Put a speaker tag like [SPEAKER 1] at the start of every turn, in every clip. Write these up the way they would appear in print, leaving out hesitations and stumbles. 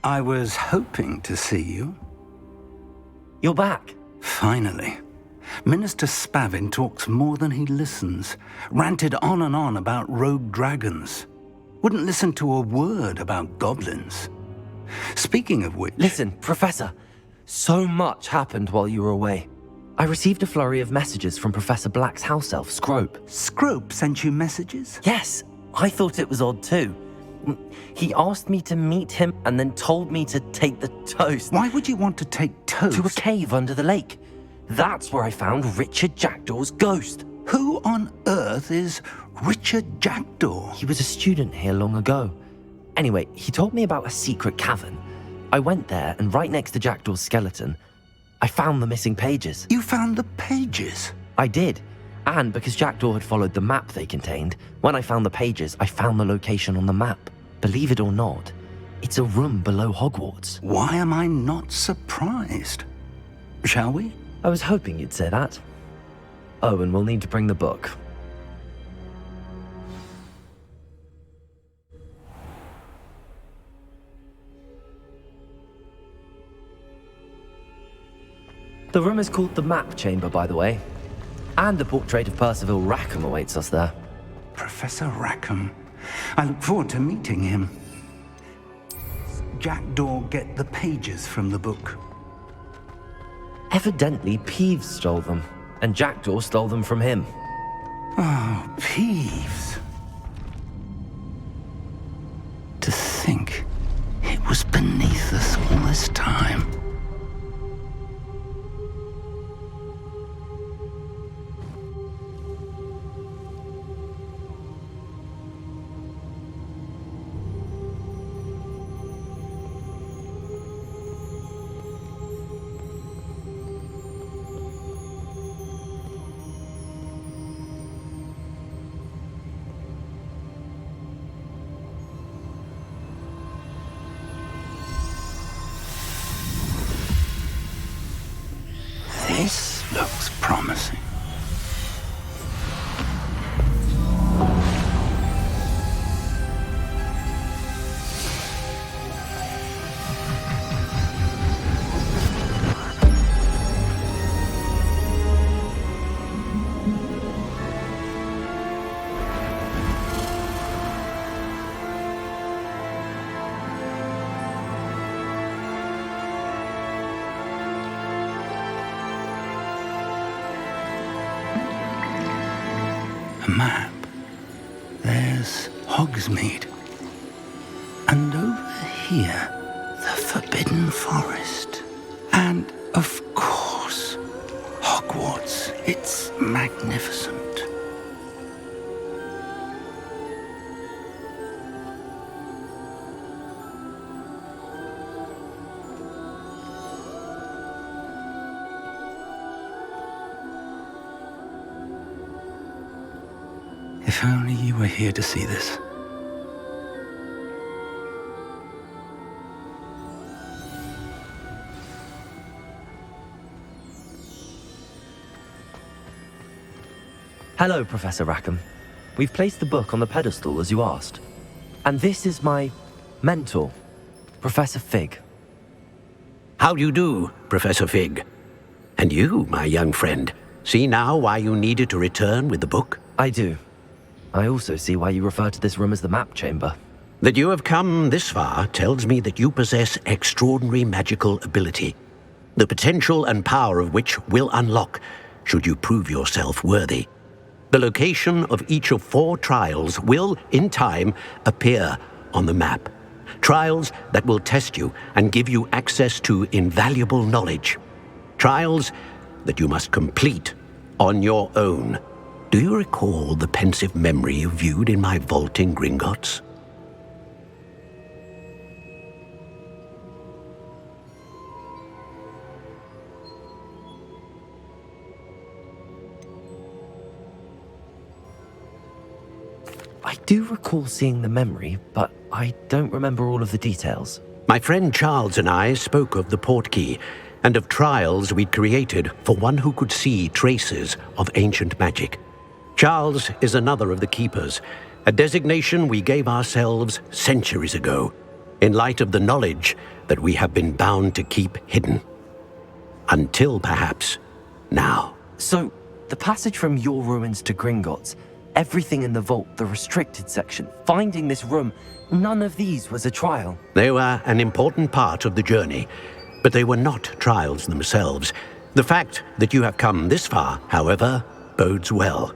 [SPEAKER 1] I was hoping to see you.
[SPEAKER 2] You're back.
[SPEAKER 1] Finally. Minister Spavin talks more than he listens. Ranted on and on about rogue dragons. Wouldn't listen to a word about goblins. Speaking of which...
[SPEAKER 2] Listen, Professor. So much happened while you were away. I received a flurry of messages from Professor Black's house elf, Scrope.
[SPEAKER 1] Scrope sent you messages?
[SPEAKER 2] Yes, I thought it was odd too. He asked me to meet him and then told me to take the toast.
[SPEAKER 1] Why would you want to take toast?
[SPEAKER 2] To a cave under the lake. That's where I found Richard Jackdaw's ghost.
[SPEAKER 1] Who on earth is Richard Jackdaw?
[SPEAKER 2] He was a student here long ago. Anyway, he told me about a secret cavern. I went there, and right next to Jackdaw's skeleton, I found the missing pages.
[SPEAKER 1] You found the pages?
[SPEAKER 2] I did. And because Jackdaw had followed the map they contained, when I found the pages, I found the location on the map. Believe it or not, it's a room below Hogwarts.
[SPEAKER 1] Why am I not surprised? Shall we?
[SPEAKER 2] I was hoping you'd say that. Oh, and we'll need to bring the book. The room is called the Map Chamber, by the way. And a portrait of Percival Rackham awaits us there.
[SPEAKER 1] Professor Rackham. I look forward to meeting him. Jackdaw get the pages from the book?
[SPEAKER 2] Evidently, Peeves stole them, and Jackdaw stole them from him.
[SPEAKER 1] Oh, Peeves. To think it was beneath us all this time. This looks promising. Map. There's Hogsmeade. And over here, the Forbidden Forest. And, of course, Hogwarts. It's magnificent. If only you were here to see this.
[SPEAKER 2] Hello, Professor Rackham. We've placed the book on the pedestal as you asked. And this is my mentor, Professor Fig.
[SPEAKER 3] How do you do, Professor Fig? And you, my young friend, see now why you needed to return with the book?
[SPEAKER 2] I do. I also see why you refer to this room as the Map Chamber.
[SPEAKER 3] That you have come this far tells me that you possess extraordinary magical ability, the potential and power of which will unlock should you prove yourself worthy. The location of each of 4 trials will, in time, appear on the map. Trials that will test you and give you access to invaluable knowledge. Trials that you must complete on your own. Do you recall the pensive memory you viewed in my vault in Gringotts?
[SPEAKER 2] I do recall seeing the memory, but I don't remember all of the details.
[SPEAKER 3] My friend Charles and I spoke of the portkey and of trials we'd created for one who could see traces of ancient magic. Charles is another of the keepers, a designation we gave ourselves centuries ago, in light of the knowledge that we have been bound to keep hidden. Until perhaps now.
[SPEAKER 2] So, the passage from your ruins to Gringotts, everything in the vault, the restricted section, finding this room, none of these was a trial.
[SPEAKER 3] They were an important part of the journey, but they were not trials themselves. The fact that you have come this far, however, bodes well.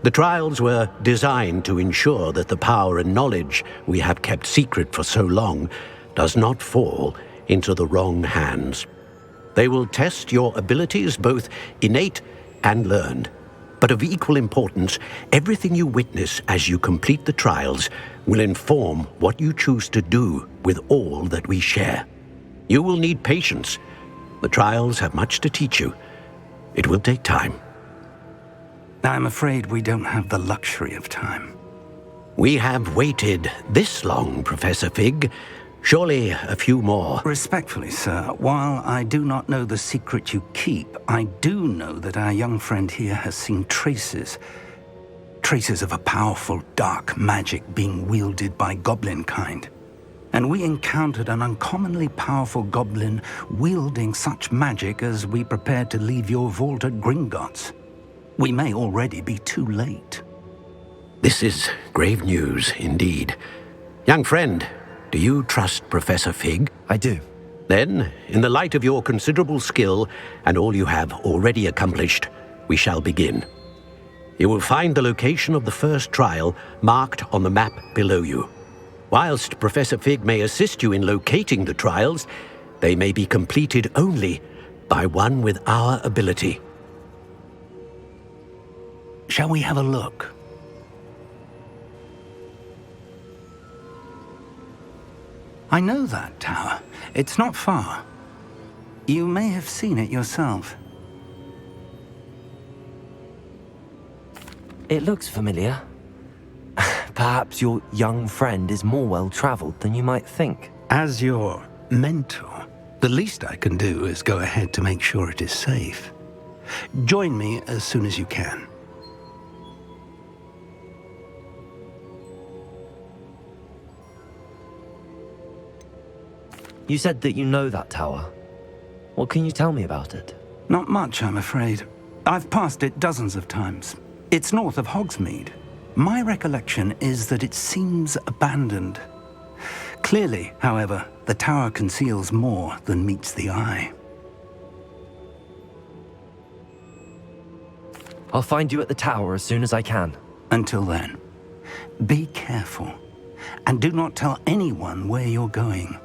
[SPEAKER 3] The trials were designed to ensure that the power and knowledge we have kept secret for so long does not fall into the wrong hands. They will test your abilities, both innate and learned. But of equal importance, everything you witness as you complete the trials will inform what you choose to do with all that we share. You will need patience. The trials have much to teach you. It will take time.
[SPEAKER 1] I'm afraid we don't have the luxury of time.
[SPEAKER 3] We have waited this long, Professor Fig. Surely a few more.
[SPEAKER 1] Respectfully, sir, while I do not know the secret you keep, I do know that our young friend here has seen traces of a powerful dark magic being wielded by goblin kind. And we encountered an uncommonly powerful goblin wielding such magic as we prepared to leave your vault at Gringotts. We may already be too late.
[SPEAKER 3] This is grave news indeed. Young friend, do you trust Professor Fig?
[SPEAKER 2] I do.
[SPEAKER 3] Then, in the light of your considerable skill and all you have already accomplished, we shall begin. You will find the location of the first trial marked on the map below you. Whilst Professor Fig may assist you in locating the trials, they may be completed only by one with our ability.
[SPEAKER 1] Shall we have a look? I know that tower. It's not far. You may have seen it yourself.
[SPEAKER 2] It looks familiar. Perhaps your young friend is more well-traveled than you might think.
[SPEAKER 1] As your mentor, the least I can do is go ahead to make sure it is safe. Join me as soon as you can.
[SPEAKER 2] You said that you know that tower. What can you tell me about it?
[SPEAKER 1] Not much, I'm afraid. I've passed it dozens of times. It's north of Hogsmeade. My recollection is that it seems abandoned. Clearly, however, the tower conceals more than meets the eye.
[SPEAKER 2] I'll find you at the tower as soon as I can.
[SPEAKER 1] Until then, be careful, and do not tell anyone where you're going.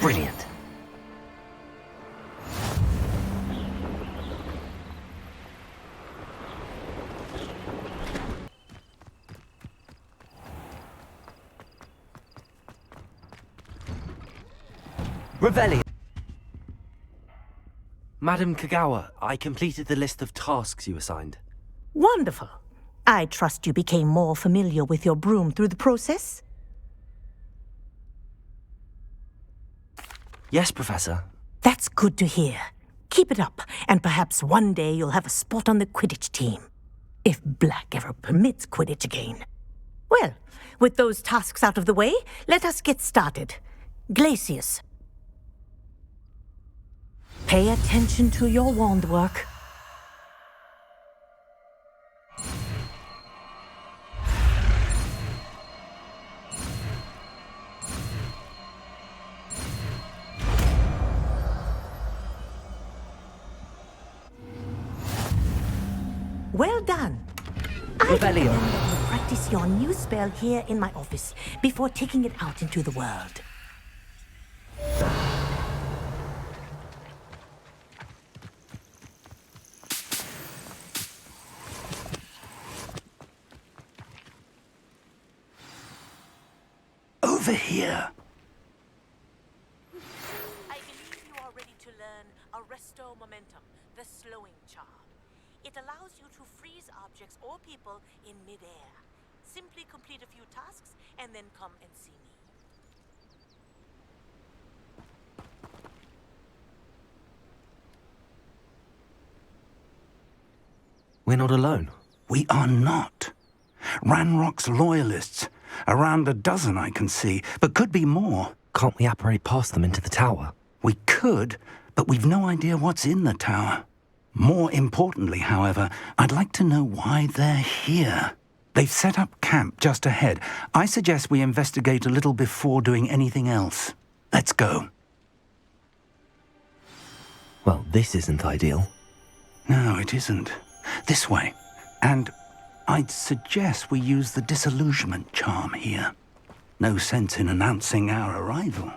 [SPEAKER 2] Brilliant. Revelio. Madam Kagawa, I completed the list of tasks you assigned.
[SPEAKER 4] Wonderful. I trust you became more familiar with your broom through the process?
[SPEAKER 2] Yes, Professor.
[SPEAKER 4] That's good to hear. Keep it up, and perhaps one day you'll have a spot on the Quidditch team. If Black ever permits Quidditch again. Well, with those tasks out of the way, let us get started. Glacius. Pay attention to your wand work. Well done. I
[SPEAKER 2] Revelio.
[SPEAKER 4] recommend that you practice your new spell here in my office before taking it out into the world.
[SPEAKER 1] Over here.
[SPEAKER 4] I believe you are ready to learn Arresto Momentum, the slowing charm. It allows you to freeze objects or people in midair. Simply complete a few tasks and then come and see me.
[SPEAKER 2] We're not alone.
[SPEAKER 1] We are not. Ranrock's loyalists. Around a dozen I can see, but could be more.
[SPEAKER 2] Can't we apparate past them into the tower?
[SPEAKER 1] We could, but we've no idea what's in the tower. More importantly, however, I'd like to know why they're here. They've set up camp just ahead. I suggest we investigate a little before doing anything else. Let's go.
[SPEAKER 2] Well, this isn't ideal.
[SPEAKER 1] No, it isn't. This way. And I'd suggest we use the disillusionment charm here. No sense in announcing our arrival.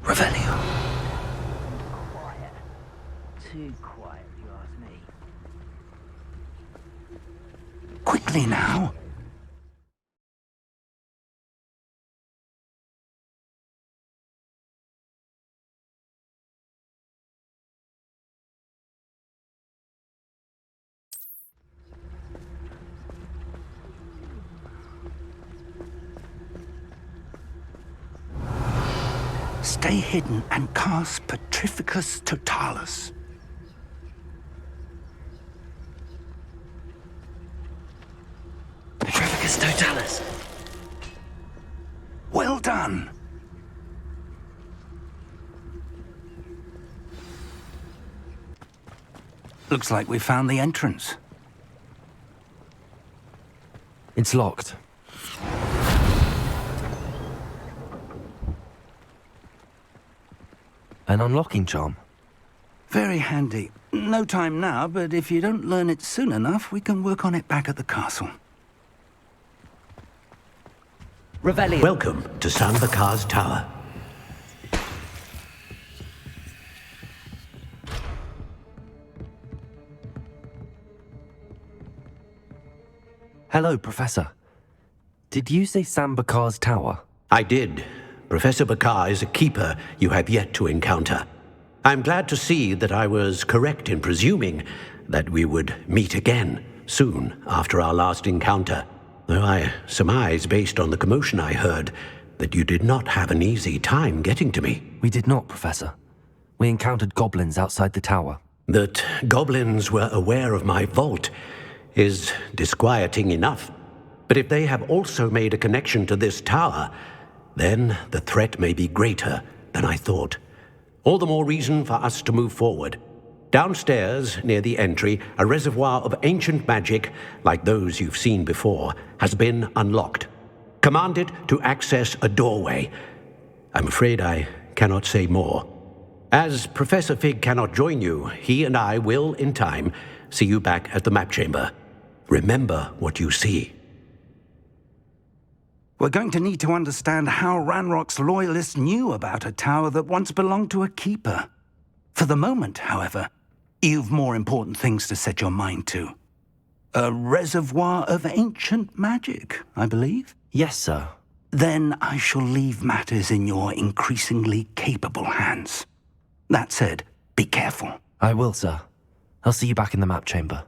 [SPEAKER 1] Revelio.
[SPEAKER 5] Quiet. Too quiet, if you ask me.
[SPEAKER 1] Quickly now. Stay hidden and cast Petrificus Totalis.
[SPEAKER 2] Petrificus Totalis.
[SPEAKER 1] Well done. Looks like we found the entrance.
[SPEAKER 2] It's locked. An unlocking charm.
[SPEAKER 1] Very handy. No time now, but if you don't learn it soon enough, we can work on it back at the castle.
[SPEAKER 2] Revelio.
[SPEAKER 3] Welcome to Sambakar's Tower.
[SPEAKER 2] Hello, Professor. Did you say Sambakar's tower?
[SPEAKER 3] I did. Professor Bakar is a keeper you have yet to encounter. I'm glad to see that I was correct in presuming that we would meet again soon after our last encounter, though I surmise, based on the commotion I heard, that you did not have an easy time getting to me.
[SPEAKER 2] We did not, Professor. We encountered goblins outside the tower.
[SPEAKER 3] That goblins were aware of my vault is disquieting enough. But if they have also made a connection to this tower, then the threat may be greater than I thought. All the more reason for us to move forward. Downstairs, near the entry, a reservoir of ancient magic, like those you've seen before, has been unlocked. Command it to access a doorway. I'm afraid I cannot say more. As Professor Fig cannot join you, he and I will, in time, See you back at the map chamber. Remember what you see.
[SPEAKER 1] We're going to need to understand how Ranrock's loyalists knew about a tower that once belonged to a keeper. For the moment, however, you've more important things to set your mind to. A reservoir of ancient magic, I believe?
[SPEAKER 2] Yes, sir.
[SPEAKER 1] Then I shall leave matters in your increasingly capable hands. That said, be careful.
[SPEAKER 2] I will, sir. I'll see you back in the map chamber.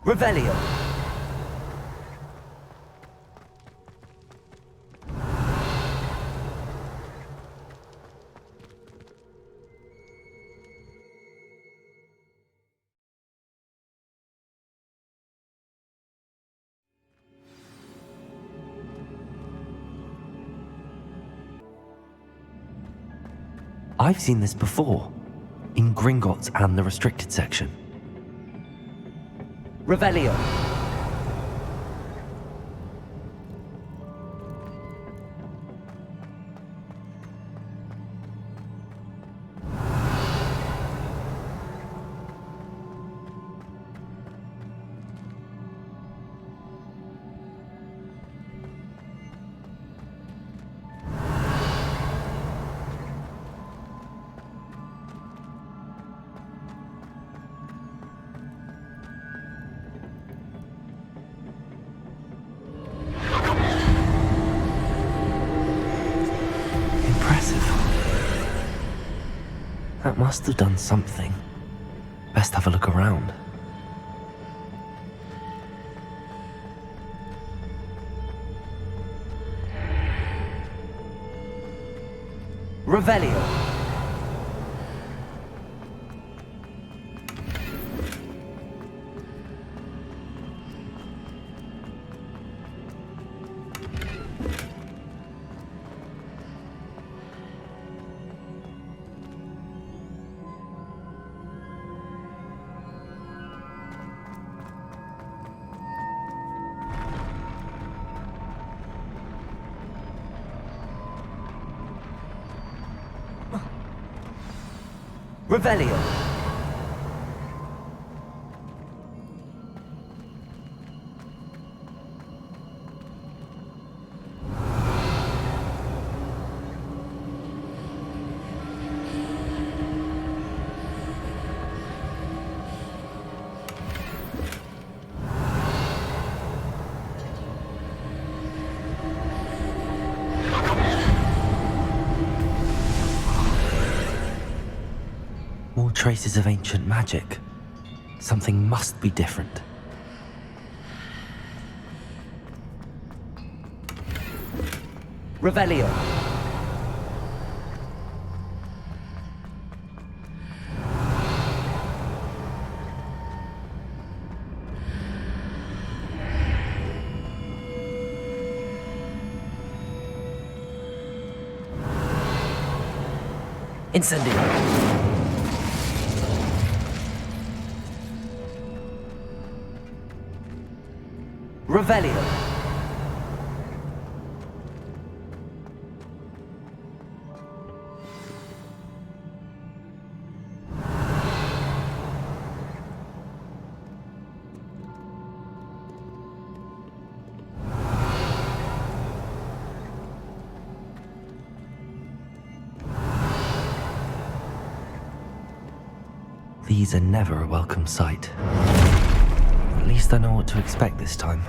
[SPEAKER 2] Revelio. I've seen this before, in Gringotts and the restricted section. Revelio. That must have done something. Best have a look around. Revelio. Revelio. More traces of ancient magic. Something must be different. Revelio. Incendio. Revelio. These are never a welcome sight. At least I know what to expect this time.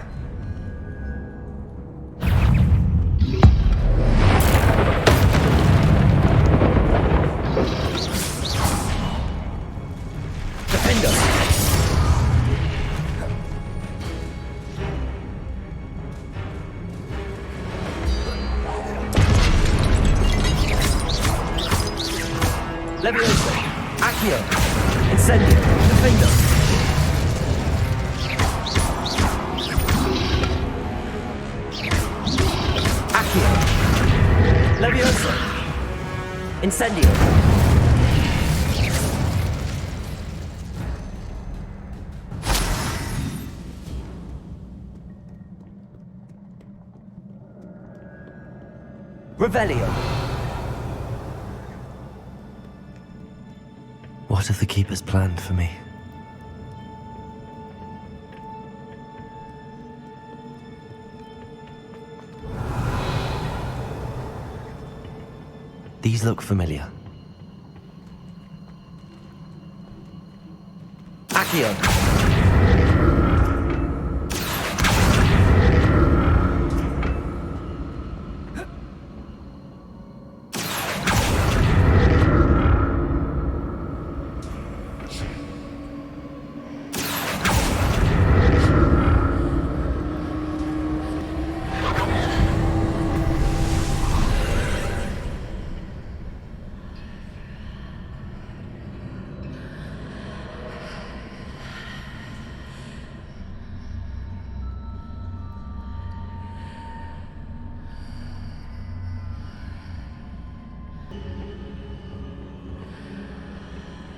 [SPEAKER 2] Leviosa, Accio, Incendio, Defender. Accio, Leviosa, Incendio. Revelio! What have the Keepers planned for me? These look familiar. Accio!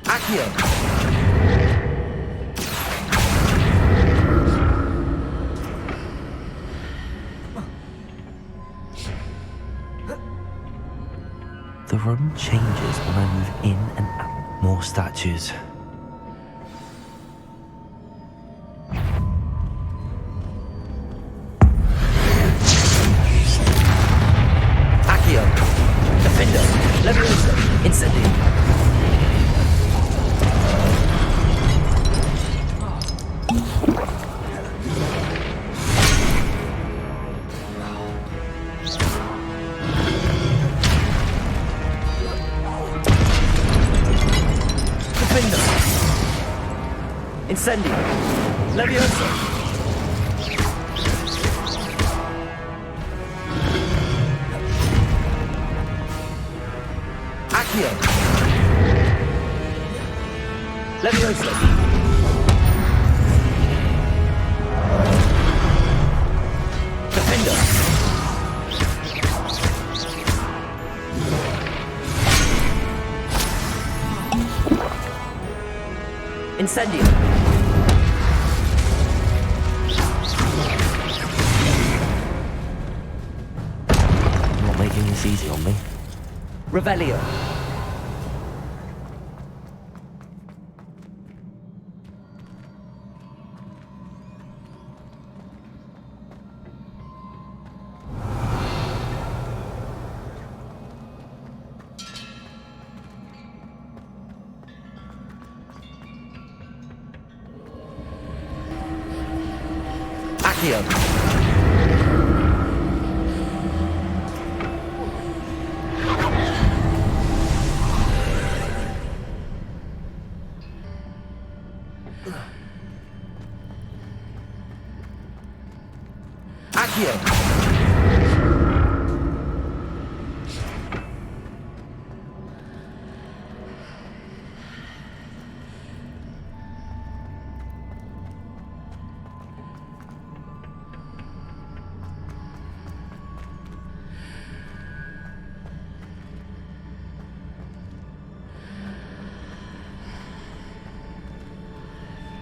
[SPEAKER 2] Accio! The room changes when I move in and out. More statues. Accio! Defender! Leviosa! Incendio! Incendio! Leviosa! Accio! Leviosa! Defender! Incendio! Making this easy on me. Revelio! Accio! Accio!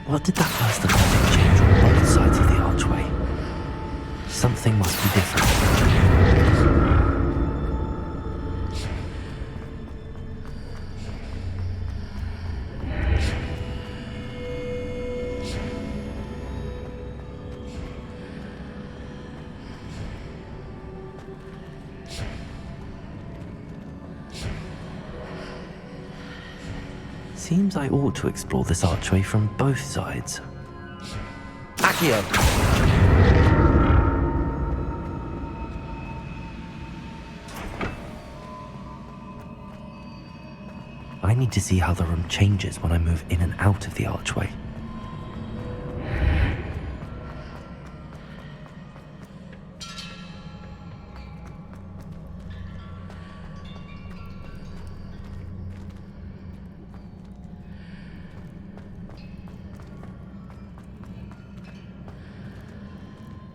[SPEAKER 2] What did that first athletic change on both sides of the archway? Something must be different. Seems I ought to explore this archway from both sides. Accio! I need to see how the room changes when I move in and out of the archway.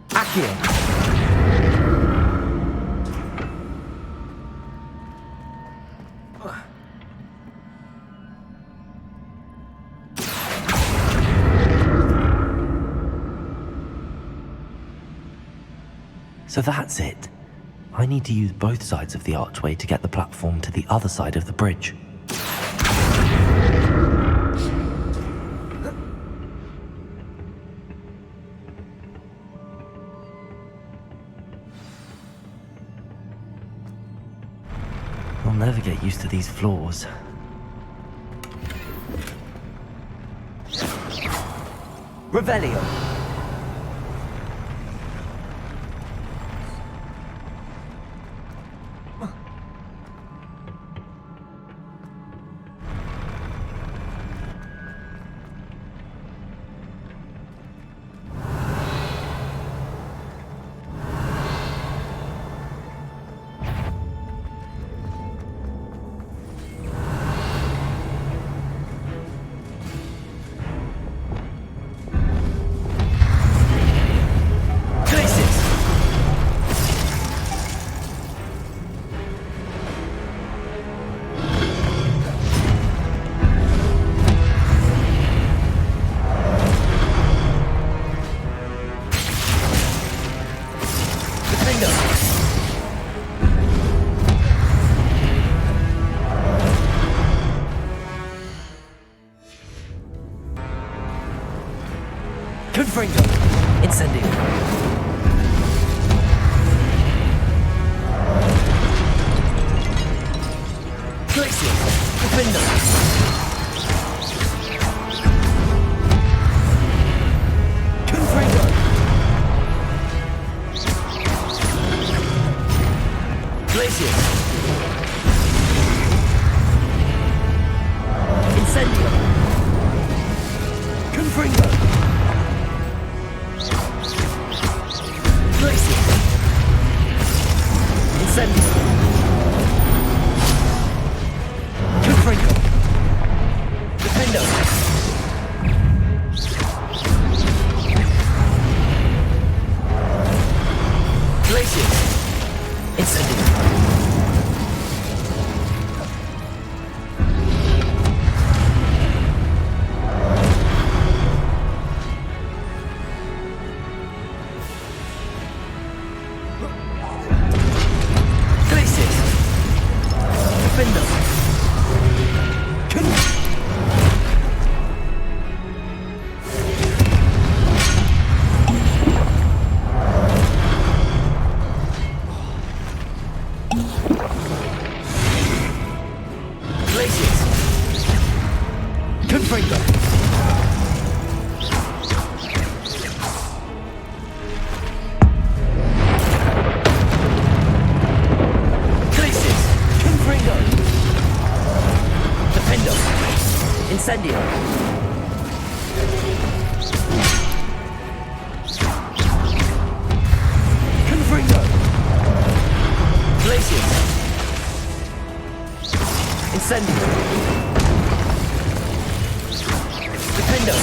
[SPEAKER 2] Accio! So that's it. I need to use both sides of the archway to get the platform to the other side of the bridge. I'll never get used to these floors. Revelio. Confringo. Incendio. Glacier. Defendo. Confringo. Glacier. Incendio. Confringo. Glacier. Incendio. Confringo. Defendo. Glacier. Incendio. Incendio. Confringo. Glacier. Incendio. Defendo.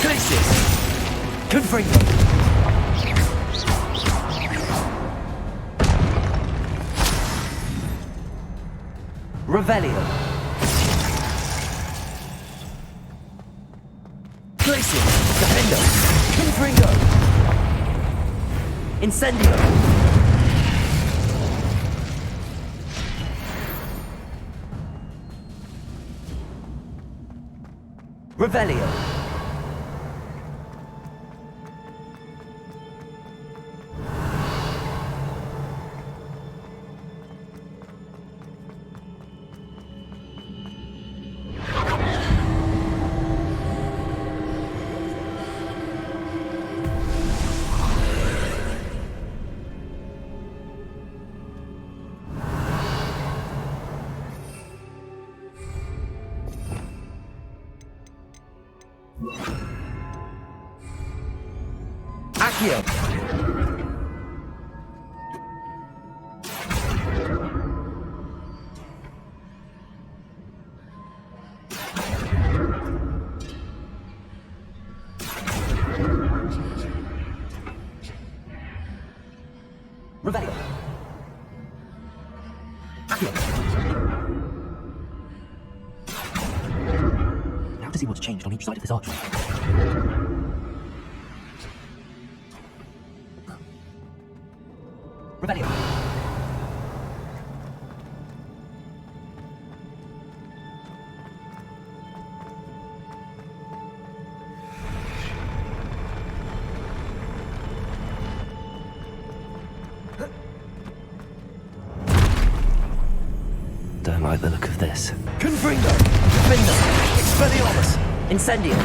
[SPEAKER 2] Glacier. Confringo. Revelio. Glacier. Defendo. Confringo. Incendio. Revelio. Accio. Revelio. Accio. Now to see what's changed on each side of this archway. Don't like the look of this.
[SPEAKER 5] Confringo! Defender! Expelliarmus! Incendio!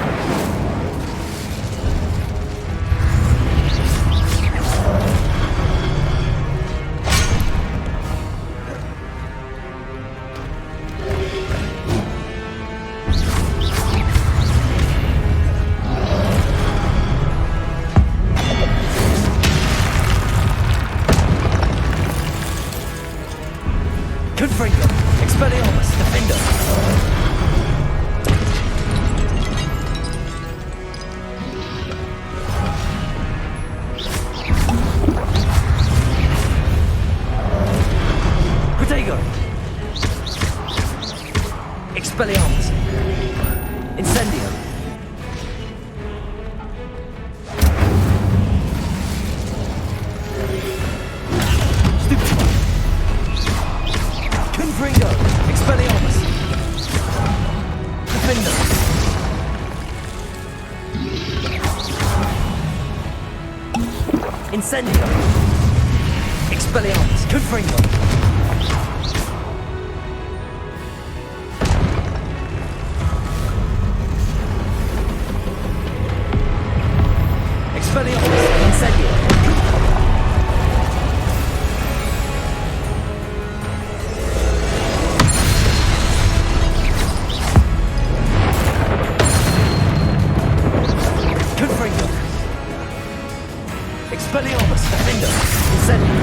[SPEAKER 5] Confringo! Expelliarmus! Defender! Protego! Expelliarmus! Incendio! Stupefy! Confringo! Expelliarmus! Defender! Incendio! Expelliarmus! Confringo! Expelliarmus! Incendio! Confringo! Expelliarmus! Defender! Incendio!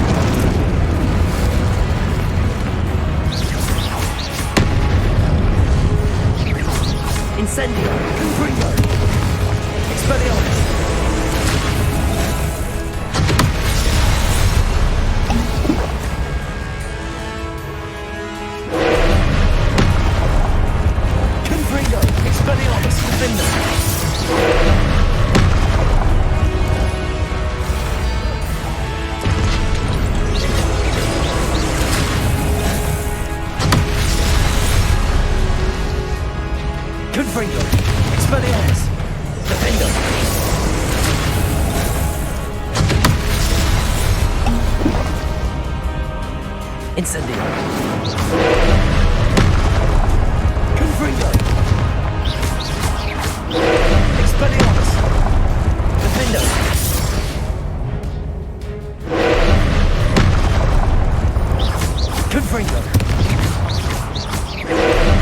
[SPEAKER 5] Incendio! Confringo! Expelliarmus! Confringo! Expelliarmus! Defender! Confringo! Expelliarmus! Defender! Incendio! Confringo! Expelliarmus! Defender! Confringo!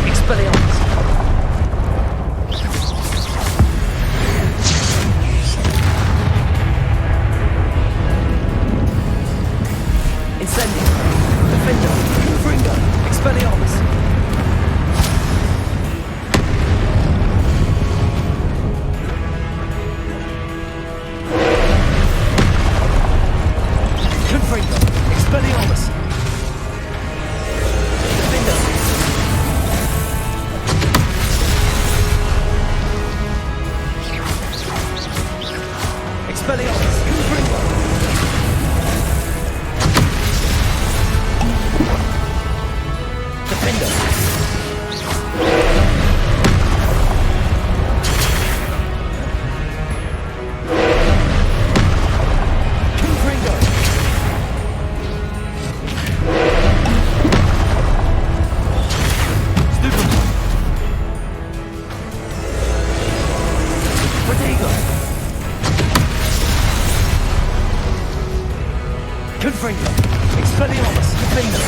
[SPEAKER 5] Expelliarmus! Incendio! Defender! Confringo! Expelliarmus! Confringo! Expelliarmus! Defender! Expelliarmus! Confringo! Defender! Confringo! Stupefy! Protego! Confringo! Expelliarmus! Defender!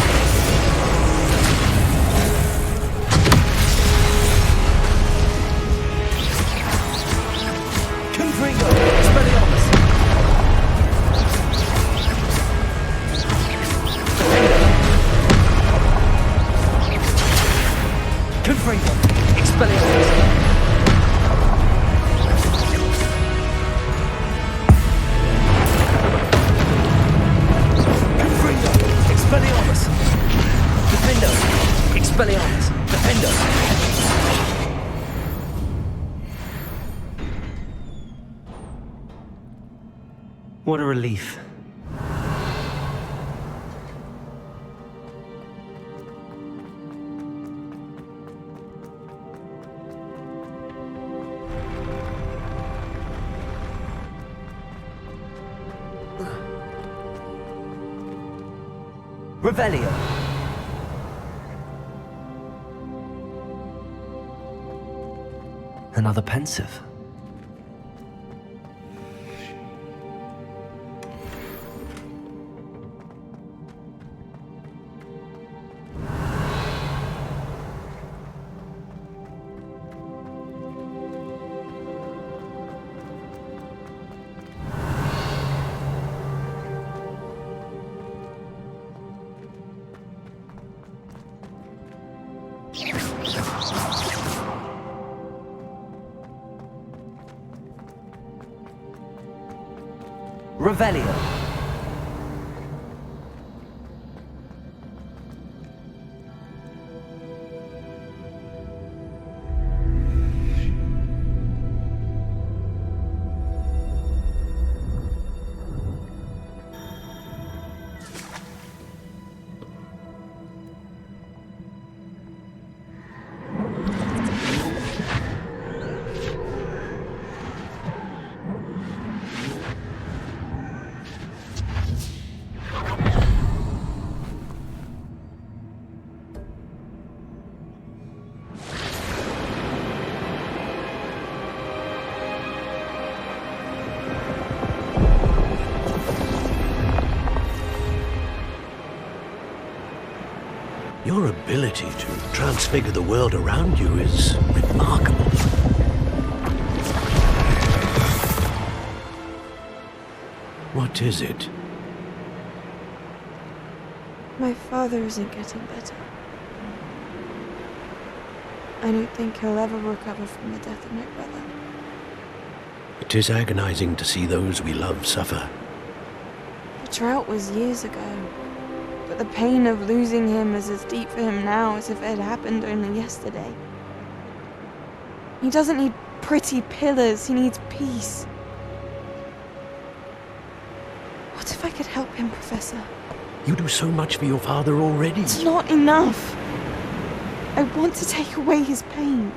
[SPEAKER 5] Confringo! Expelliarmus! Defender! Confringo! Expelliarmus! Confringo! Expelliarmus! Defender! Expelliarmus! Defender!
[SPEAKER 2] What a relief.
[SPEAKER 5] Revelio!
[SPEAKER 2] Another pensive. Revelio.
[SPEAKER 3] Your ability to transfigure the world around you is remarkable. What is it?
[SPEAKER 6] My father isn't getting better. I don't think he'll ever recover from the death of my brother.
[SPEAKER 3] It is agonizing to see those we love suffer.
[SPEAKER 6] The drought was years ago, but the pain of losing him is as deep for him now as if it had happened only yesterday. He doesn't need pretty pillars, he needs peace. What if I could help him, Professor?
[SPEAKER 3] You do so much for your father already.
[SPEAKER 6] It's not enough. I want to take away his pain.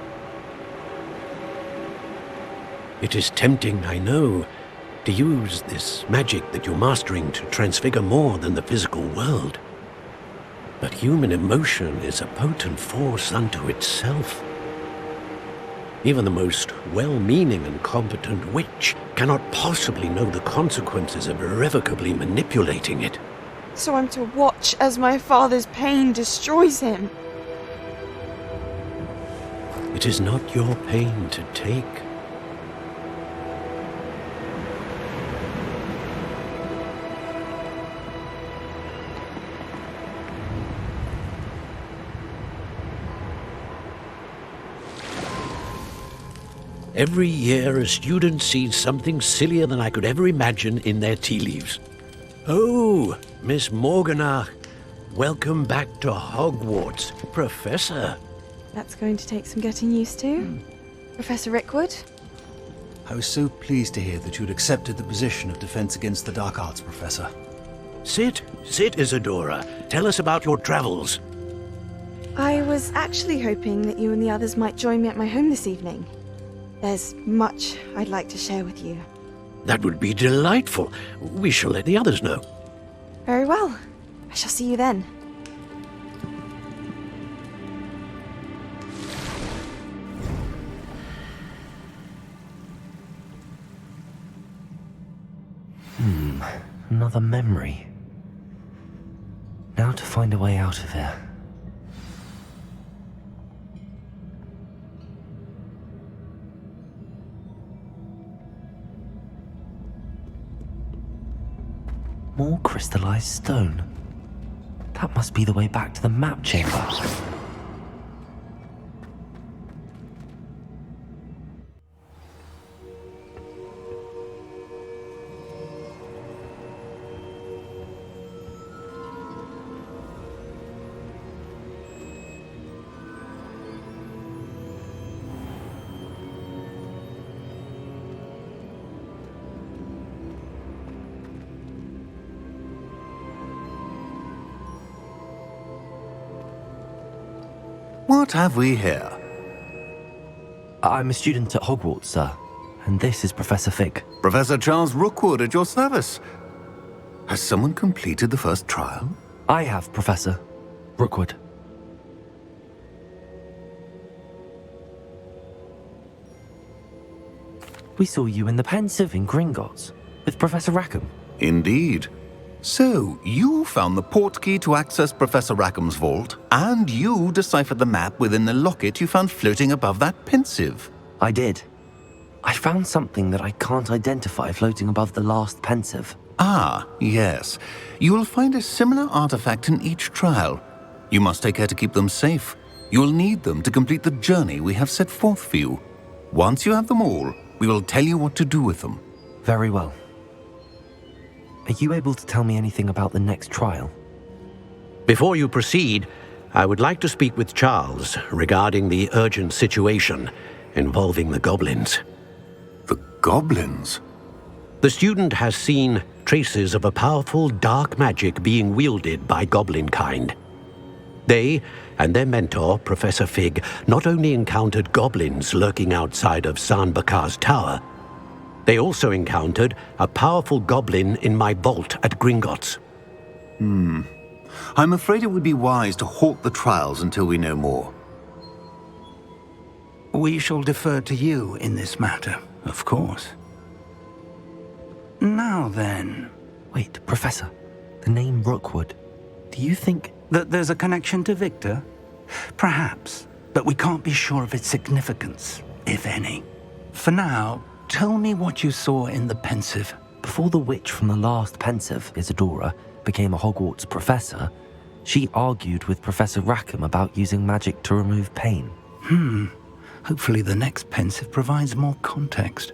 [SPEAKER 3] It is tempting, I know, to use this magic that you're mastering to transfigure more than the physical world. But human emotion is a potent force unto itself. Even the most well-meaning and competent witch cannot possibly know the consequences of irrevocably manipulating it.
[SPEAKER 6] So I'm to watch as my father's pain destroys him.
[SPEAKER 3] It is not your pain to take. Every year, a student sees something sillier than I could ever imagine in their tea leaves. Oh, Miss Morganach, welcome back to Hogwarts, Professor.
[SPEAKER 6] That's going to take some getting used to. Professor Rickwood?
[SPEAKER 7] I was so pleased to hear that you'd accepted the position of Defense Against the Dark Arts, Professor.
[SPEAKER 3] Sit, Isadora. Tell us about your travels.
[SPEAKER 6] I was actually hoping that you and the others might join me at my home this evening. There's much I'd like to share with you.
[SPEAKER 3] That would be delightful. We shall let the others know.
[SPEAKER 6] Very well. I shall see you then.
[SPEAKER 2] Another memory. Now to find a way out of here. More crystallized stone. That must be the way back to the map chamber.
[SPEAKER 8] What have we here?
[SPEAKER 2] I'm a student at Hogwarts, sir. And this is Professor Fig.
[SPEAKER 8] Professor Charles Rookwood at your service. Has someone completed the first trial?
[SPEAKER 2] I have, Professor Rookwood. We saw you in the Pensive in Gringotts with Professor Rackham.
[SPEAKER 8] Indeed. So, you found the portkey to access Professor Rackham's vault, and you deciphered the map within the locket you found floating above that Pensive.
[SPEAKER 2] I did. I found something that I can't identify floating above the last Pensive.
[SPEAKER 8] Ah, yes. You will find a similar artifact in each trial. You must take care to keep them safe. You will need them to complete the journey we have set forth for you. Once you have them all, we will tell you what to do with them.
[SPEAKER 2] Very well. Are you able to tell me anything about the next trial?
[SPEAKER 3] Before you proceed, I would like to speak with Charles regarding the urgent situation involving the goblins.
[SPEAKER 8] The goblins?
[SPEAKER 3] The student has seen traces of a powerful dark magic being wielded by goblin kind. They and their mentor, Professor Fig, not only encountered goblins lurking outside of Sanbakar's tower, they also encountered a powerful goblin in my vault at Gringotts.
[SPEAKER 8] I'm afraid it would be wise to halt the trials until we know more.
[SPEAKER 1] We shall defer to you in this matter, of course. Now then...
[SPEAKER 2] Wait, Professor. The name Rookwood. Do you think...
[SPEAKER 1] that there's a connection to Victor? Perhaps, but we can't be sure of its significance, if any. For now, tell me what you saw in the Pensive.
[SPEAKER 2] Before the witch from the last Pensive, Isadora, became a Hogwarts professor, she argued with Professor Rackham about using magic to remove pain.
[SPEAKER 1] Hopefully the next Pensive provides more context.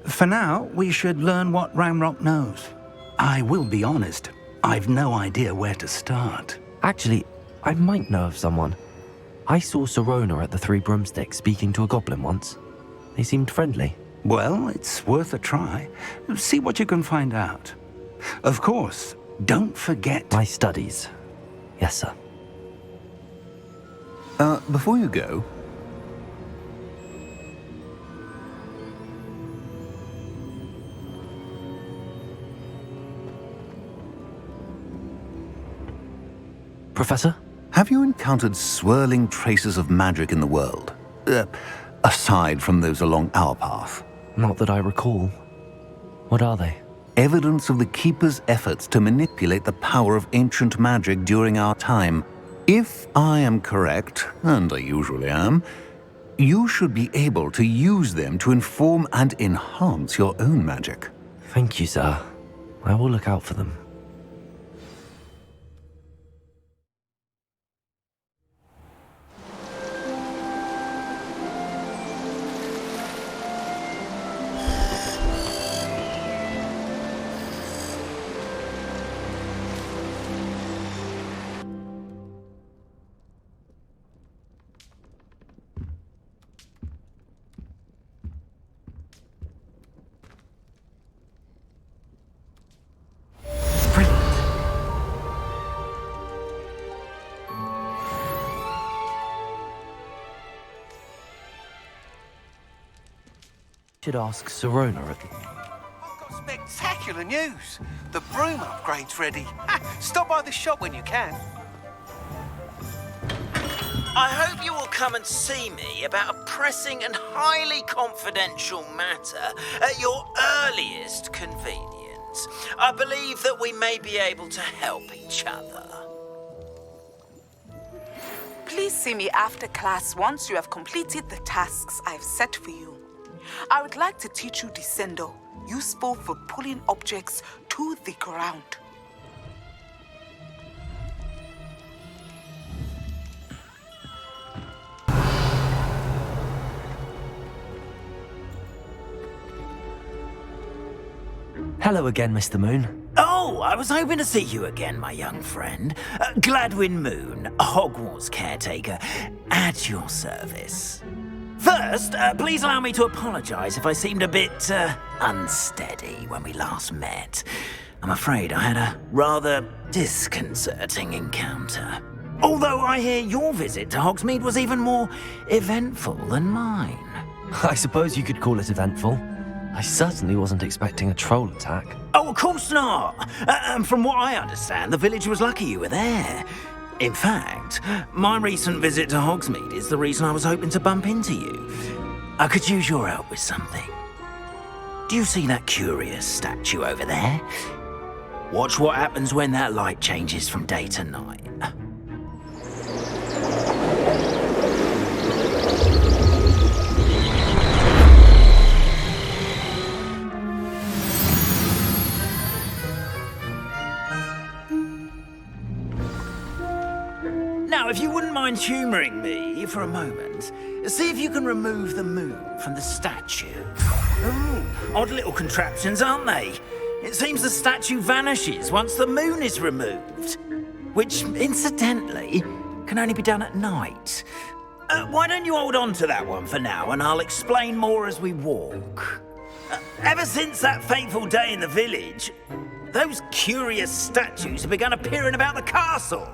[SPEAKER 1] For now, we should learn what Ramrock knows. I will be honest, I've no idea where to start.
[SPEAKER 2] Actually, I might know of someone. I saw Sirona at the Three Broomsticks speaking to a goblin once. They seemed friendly.
[SPEAKER 1] Well, it's worth a try. See what you can find out. Of course, don't forget...
[SPEAKER 2] My studies. Yes, sir.
[SPEAKER 8] Before you go...
[SPEAKER 2] Professor?
[SPEAKER 8] Have you encountered swirling traces of magic in the world? Aside from those along our path?
[SPEAKER 2] Not that I recall. What are they?
[SPEAKER 8] Evidence of the Keeper's efforts to manipulate the power of ancient magic during our time. If I am correct, and I usually am, you should be able to use them to inform and enhance your own magic.
[SPEAKER 2] Thank you, sir. I will look out for them. Should ask Sirona at the...
[SPEAKER 9] I've got spectacular news. The broom upgrade's ready. Stop by the shop when you can.
[SPEAKER 10] I hope you will come and see me about a pressing and highly confidential matter at your earliest convenience. I believe that we may be able to help each other.
[SPEAKER 11] Please see me after class once you have completed the tasks I've set for you. I would like to teach you Descendo, useful for pulling objects to the ground.
[SPEAKER 2] Hello again, Mr. Moon.
[SPEAKER 10] Oh, I was hoping to see you again, my young friend. Gladwin Moon, Hogwarts caretaker, at your service. First, please allow me to apologize if I seemed a bit unsteady when we last met. I'm afraid I had a rather disconcerting encounter. Although I hear your visit to Hogsmeade was even more eventful than mine.
[SPEAKER 2] I suppose you could call it eventful. I certainly wasn't expecting a troll attack.
[SPEAKER 10] Oh, of course not. From what I understand, the village was lucky you were there. In fact, my recent visit to Hogsmeade is the reason I was hoping to bump into you. I could use your help with something. Do you see that curious statue over there? Watch what happens when that light changes from day to night. Now, if you wouldn't mind humouring me for a moment, see if you can remove the moon from the statue. Ooh, odd little contraptions, aren't they? It seems the statue vanishes once the moon is removed, which, incidentally, can only be done at night. Why don't you hold on to that one for now, and I'll explain more as we walk. Ever since that fateful day in the village, those curious statues have begun appearing about the castle.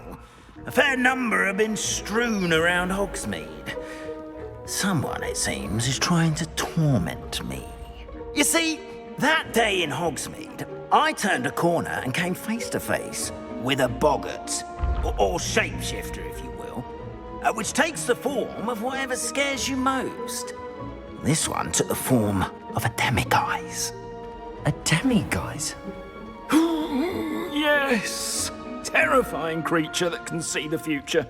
[SPEAKER 10] A fair number have been strewn around Hogsmeade. Someone, it seems, is trying to torment me. You see, that day in Hogsmeade, I turned a corner and came face to face with a boggart, or shapeshifter, if you will, which takes the form of whatever scares you most. This one took the form of a demiguise.
[SPEAKER 2] A demiguise?
[SPEAKER 10] Yes! Terrifying creature that can see the future.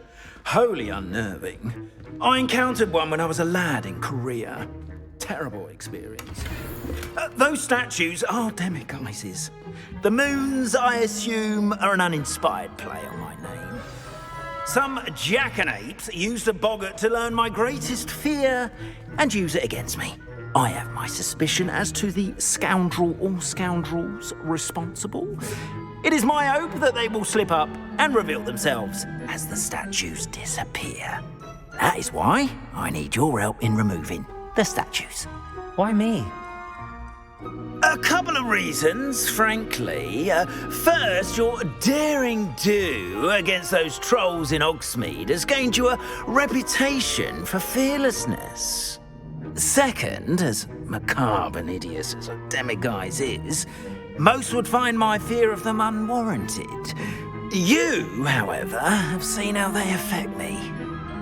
[SPEAKER 10] Wholly unnerving. I encountered one when I was a lad in Korea. Terrible experience. Those statues are demiguises. The moons, I assume, are an uninspired play on my name. Some jackanapes used a boggart to learn my greatest fear and use it against me. I have my suspicion as to the scoundrel or scoundrels responsible. It is my hope that they will slip up and reveal themselves as the statues disappear. That is why I need your help in removing the statues.
[SPEAKER 2] Why me?
[SPEAKER 10] A couple of reasons, frankly. First, your daring do against those trolls in Hogsmeade has gained you a reputation for fearlessness. Second, as macabre and hideous as a demiguise is, most would find my fear of them unwarranted. You, however, have seen how they affect me.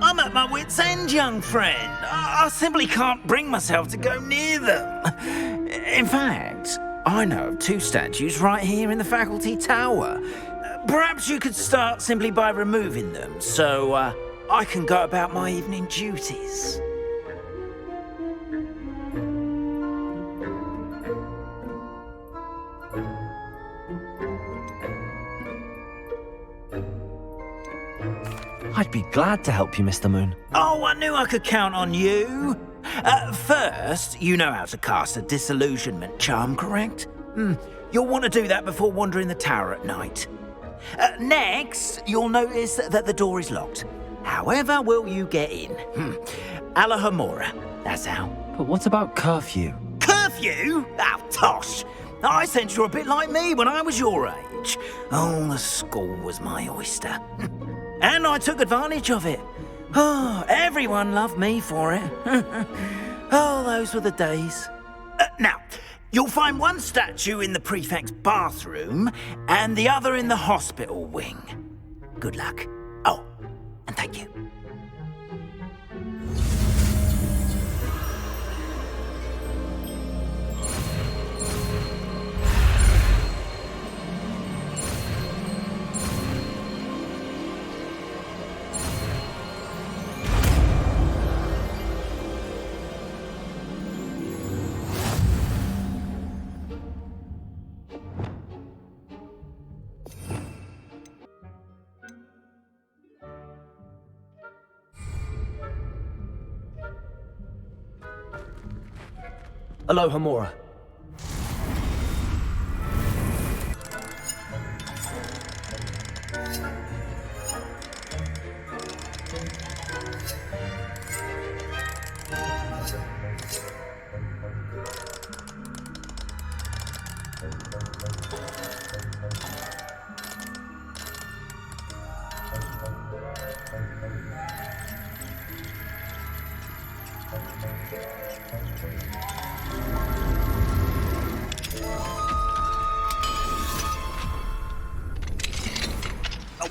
[SPEAKER 10] I'm at my wit's end, young friend. I simply can't bring myself to go near them. In fact, I know of two statues right here in the faculty tower. Perhaps you could start simply by removing them, so I can go about my evening duties.
[SPEAKER 2] I'd be glad to help you, Mr. Moon.
[SPEAKER 10] Oh, I knew I could count on you. First, you know how to cast a disillusionment charm, correct? You'll want to do that before wandering the tower at night. Next, you'll notice that the door is locked. However will you get in? Alahomora, that's how.
[SPEAKER 2] But what about curfew?
[SPEAKER 10] Curfew? Oh, tosh. I sense you're a bit like me when I was your age. Oh, the school was my oyster. And I took advantage of it. Oh, everyone loved me for it. Oh, those were the days. Now, you'll find one statue in the prefect's bathroom and the other in the hospital wing. Good luck. Oh, and thank you.
[SPEAKER 2] Alohomora.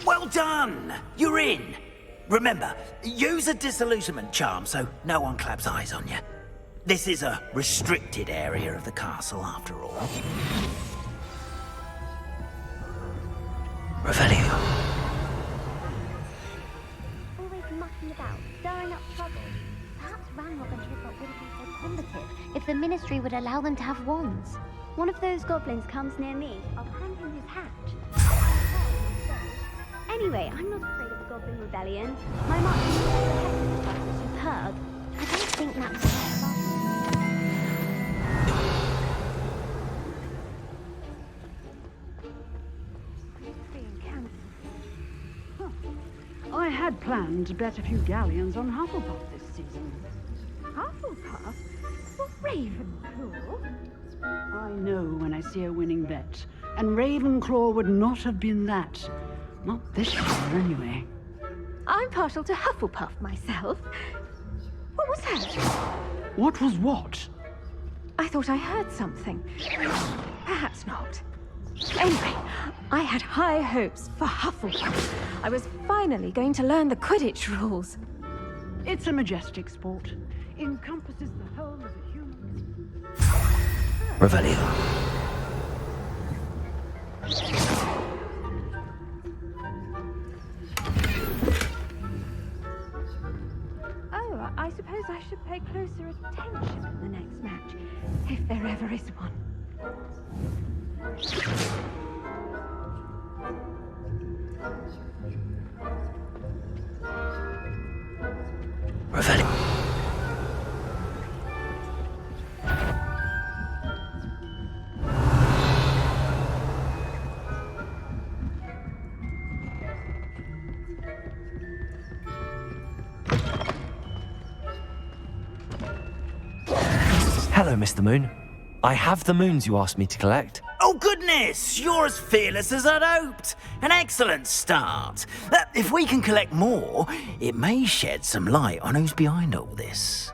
[SPEAKER 10] Well done! You're in. Remember, use a disillusionment charm so no one claps eyes on you. This is a restricted area of the castle, after all.
[SPEAKER 2] Revelio.
[SPEAKER 12] Always mucking about, stirring up trouble. Perhaps Ranrock and Triplock wouldn't be so combative if the Ministry would allow them to have wands. One of those goblins comes near me, I'll hand him his hat. Anyway, I'm not afraid of the Goblin Rebellion. My marching is superb. I don't think that's
[SPEAKER 13] I had planned to bet a few galleons on Hufflepuff this season.
[SPEAKER 12] Hufflepuff? Well, Ravenclaw?
[SPEAKER 13] I know when I see a winning bet, and Ravenclaw would not have been that. Not this year, anyway.
[SPEAKER 12] I'm partial to Hufflepuff myself. What was that?
[SPEAKER 13] What was what?
[SPEAKER 12] I thought I heard something. Perhaps not. Anyway, I had high hopes for Hufflepuff. I was finally going to learn the Quidditch rules.
[SPEAKER 13] It's a majestic sport. Encompasses the whole of the human...
[SPEAKER 2] Revelio.
[SPEAKER 12] Oh, I suppose I should pay closer attention in the next match, if there ever is one.
[SPEAKER 2] Revelio. Hello, Mr. Moon. I have the moons you asked me to collect.
[SPEAKER 10] Oh, goodness! You're as fearless as I'd hoped. An excellent start. If we can collect more, it may shed some light on who's behind all this.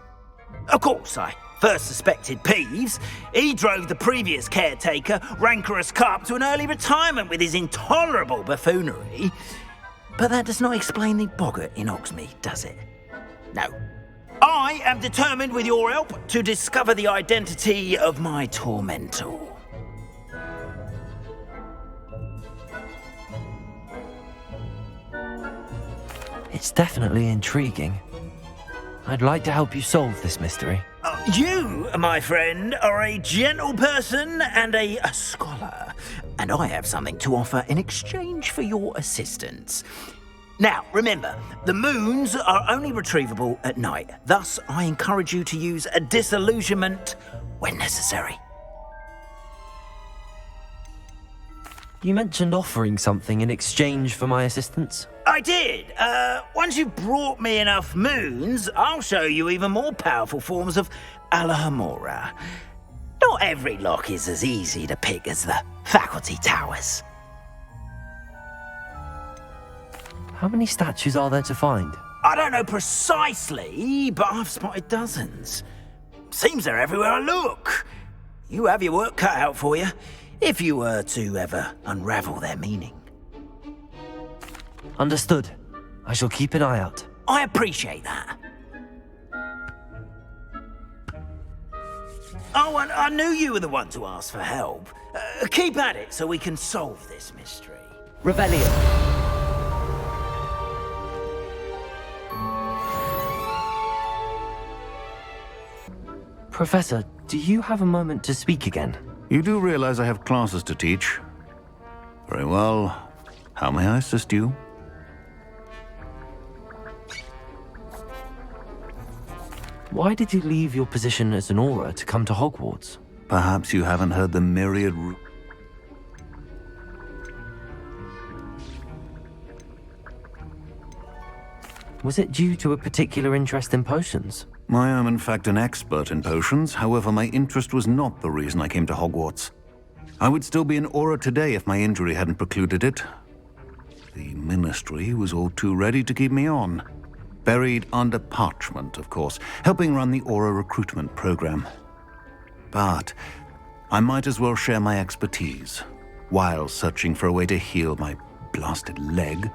[SPEAKER 10] Of course, I first suspected Peeves. He drove the previous caretaker, Rancorous Carp, to an early retirement with his intolerable buffoonery. But that does not explain the boggart in Hogsmeade, does it? No. I am determined, with your help, to discover the identity of my tormentor.
[SPEAKER 2] It's definitely intriguing. I'd like to help you solve this mystery.
[SPEAKER 10] You, my friend, are a gentle person and a scholar, and I have something to offer in exchange for your assistance. Now, remember, the moons are only retrievable at night. Thus, I encourage you to use a disillusionment when necessary.
[SPEAKER 2] You mentioned offering something in exchange for my assistance?
[SPEAKER 10] I did. Once you've brought me enough moons, I'll show you even more powerful forms of Alohomora. Not every lock is as easy to pick as the faculty towers.
[SPEAKER 2] How many statues are there to find?
[SPEAKER 10] I don't know precisely, but I've spotted dozens. Seems they're everywhere I look. You have your work cut out for you, if you were to ever unravel their meaning.
[SPEAKER 2] Understood. I shall keep an eye out.
[SPEAKER 10] I appreciate that. Oh, and I knew you were the one to ask for help. Keep at it so we can solve this mystery.
[SPEAKER 2] Revelio. Professor, do you have a moment to speak again?
[SPEAKER 8] You do realize I have classes to teach. Very well. How may I assist you?
[SPEAKER 2] Why did you leave your position as an Auror to come to Hogwarts?
[SPEAKER 8] Perhaps you haven't heard the myriad...
[SPEAKER 2] Was it due to a particular interest in potions?
[SPEAKER 8] I am in fact an expert in potions, however my interest was not the reason I came to Hogwarts. I would still be an Auror today if my injury hadn't precluded it. The Ministry was all too ready to keep me on. Buried under parchment, of course, helping run the Auror recruitment program. But I might as well share my expertise, while searching for a way to heal my blasted leg.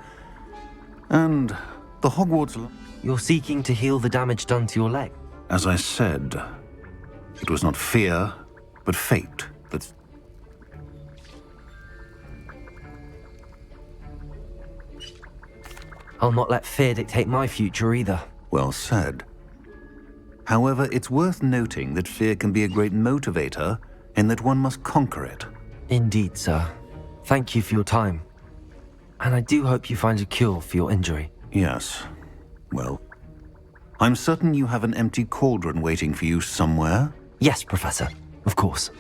[SPEAKER 8] And the Hogwarts...
[SPEAKER 2] You're seeking to heal the damage done to your leg?
[SPEAKER 8] As I said, It was not fear, but fate that...
[SPEAKER 2] I'll not let fear dictate my future either.
[SPEAKER 8] Well said. However, it's worth noting that fear can be a great motivator and that one must conquer it.
[SPEAKER 2] Indeed, sir. Thank you for your time. And I do hope you find a cure for your injury.
[SPEAKER 8] Yes. Well, I'm certain you have an empty cauldron waiting for you somewhere.
[SPEAKER 2] Yes, Professor. Of course.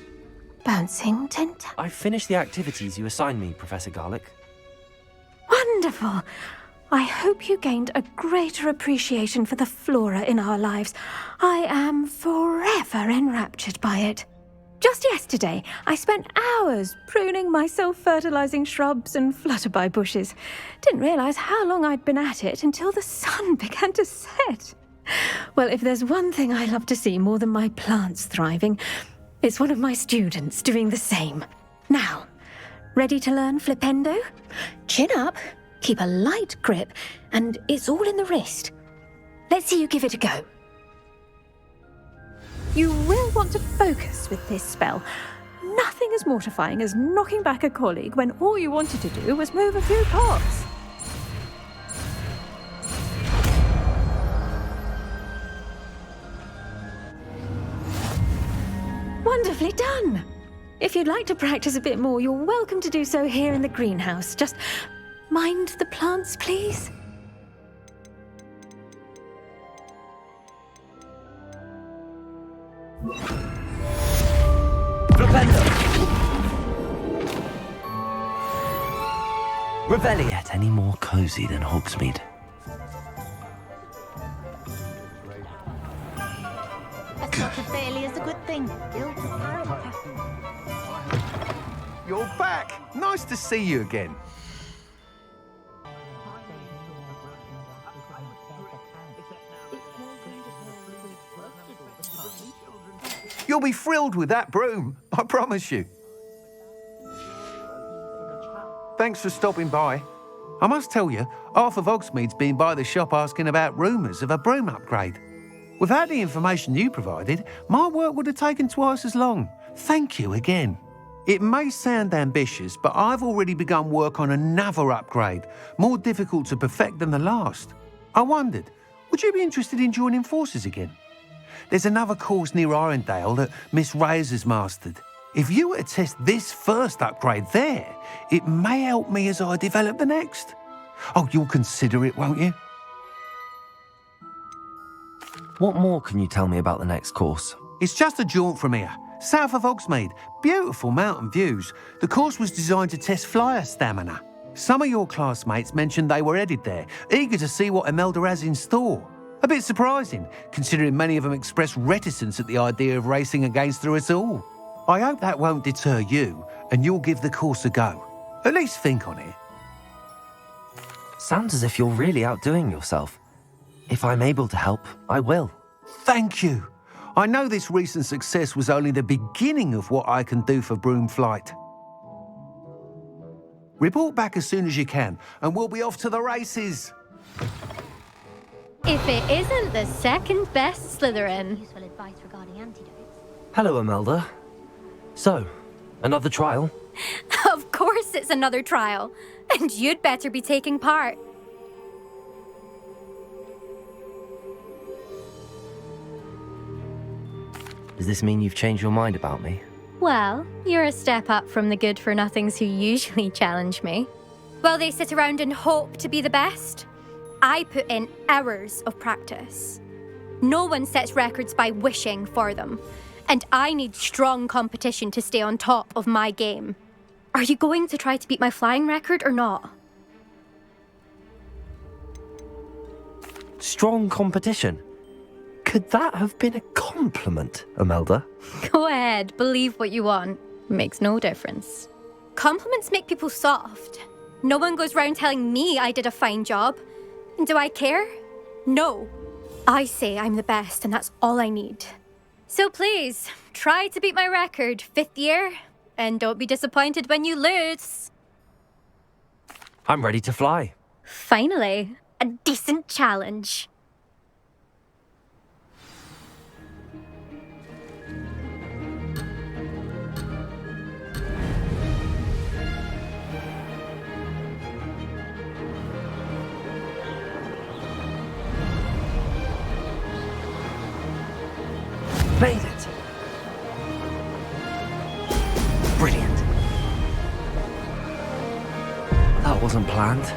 [SPEAKER 14] Bouncing tent.
[SPEAKER 2] I've finished the activities you assigned me, Professor Garlick.
[SPEAKER 14] Wonderful. I hope you gained a greater appreciation for the flora in our lives. I am forever enraptured by it. Just yesterday, I spent hours pruning my self-fertilizing shrubs and flutterby bushes. Didn't realize how long I'd been at it until the sun began to set. Well, if there's one thing I love to see more than my plants thriving, it's one of my students doing the same. Now, ready to learn flipendo? Chin up, keep a light grip, and it's all in the wrist. Let's see you give it a go. You will want to focus with this spell. Nothing as mortifying as knocking back a colleague when all you wanted to do was move a few pots. Wonderfully done! If you'd like to practice a bit more, you're welcome to do so here in the greenhouse. Just mind the plants, please.
[SPEAKER 2] Revelliet any more cozy than Hogsmeade?
[SPEAKER 12] A sort of failure is a good thing. Build a character.
[SPEAKER 9] You're back. Nice to see you again. You'll be thrilled with that broom, I promise you. Thanks for stopping by. I must tell you, half of Hogsmeade's been by the shop asking about rumours of a broom upgrade. Without the information you provided, my work would have taken twice as long. Thank you again. It may sound ambitious, but I've already begun work on another upgrade, more difficult to perfect than the last. I wondered, would you be interested in joining forces again? There's another course near Irondale that Miss Reyes has mastered. If you were to test this first upgrade there, it may help me as I develop the next. Oh, you'll consider it, won't you?
[SPEAKER 2] What more can you tell me about the next course?
[SPEAKER 9] It's just a jaunt from here, south of Hogsmeade. Beautiful mountain views. The course was designed to test flyer stamina. Some of your classmates mentioned they were headed there, eager to see what Imelda has in store. A bit surprising, considering many of them expressed reticence at the idea of racing against her at all. I hope that won't deter you, and you'll give the course a go. At least think on it.
[SPEAKER 2] Sounds as if you're really outdoing yourself. If I'm able to help, I will.
[SPEAKER 9] Thank you. I know this recent success was only the beginning of what I can do for Broom Flight. Report back as soon as you can, and we'll be off to the races.
[SPEAKER 12] If it isn't the second best Slytherin. Useful advice regarding antidotes.
[SPEAKER 2] Hello, Imelda. So, another trial?
[SPEAKER 14] Of course it's another trial. And you'd better be taking part.
[SPEAKER 2] Does this mean you've changed your mind about me?
[SPEAKER 14] Well, you're a step up from the good-for-nothings who usually challenge me. While they sit around and hope to be the best, I put in hours of practice. No one sets records by wishing for them, and I need strong competition to stay on top of my game. Are you going to try to beat my flying record or not?
[SPEAKER 2] Strong competition? Could that have been a compliment, Imelda?
[SPEAKER 14] Go ahead, believe what you want. Makes no difference. Compliments make people soft. No one goes round telling me I did a fine job. And do I care? No. I say I'm the best, and that's all I need. So please, try to beat my record, 5th year, and don't be disappointed when you lose.
[SPEAKER 2] I'm ready to fly.
[SPEAKER 14] Finally, a decent challenge.
[SPEAKER 2] Made it! Brilliant. That wasn't planned.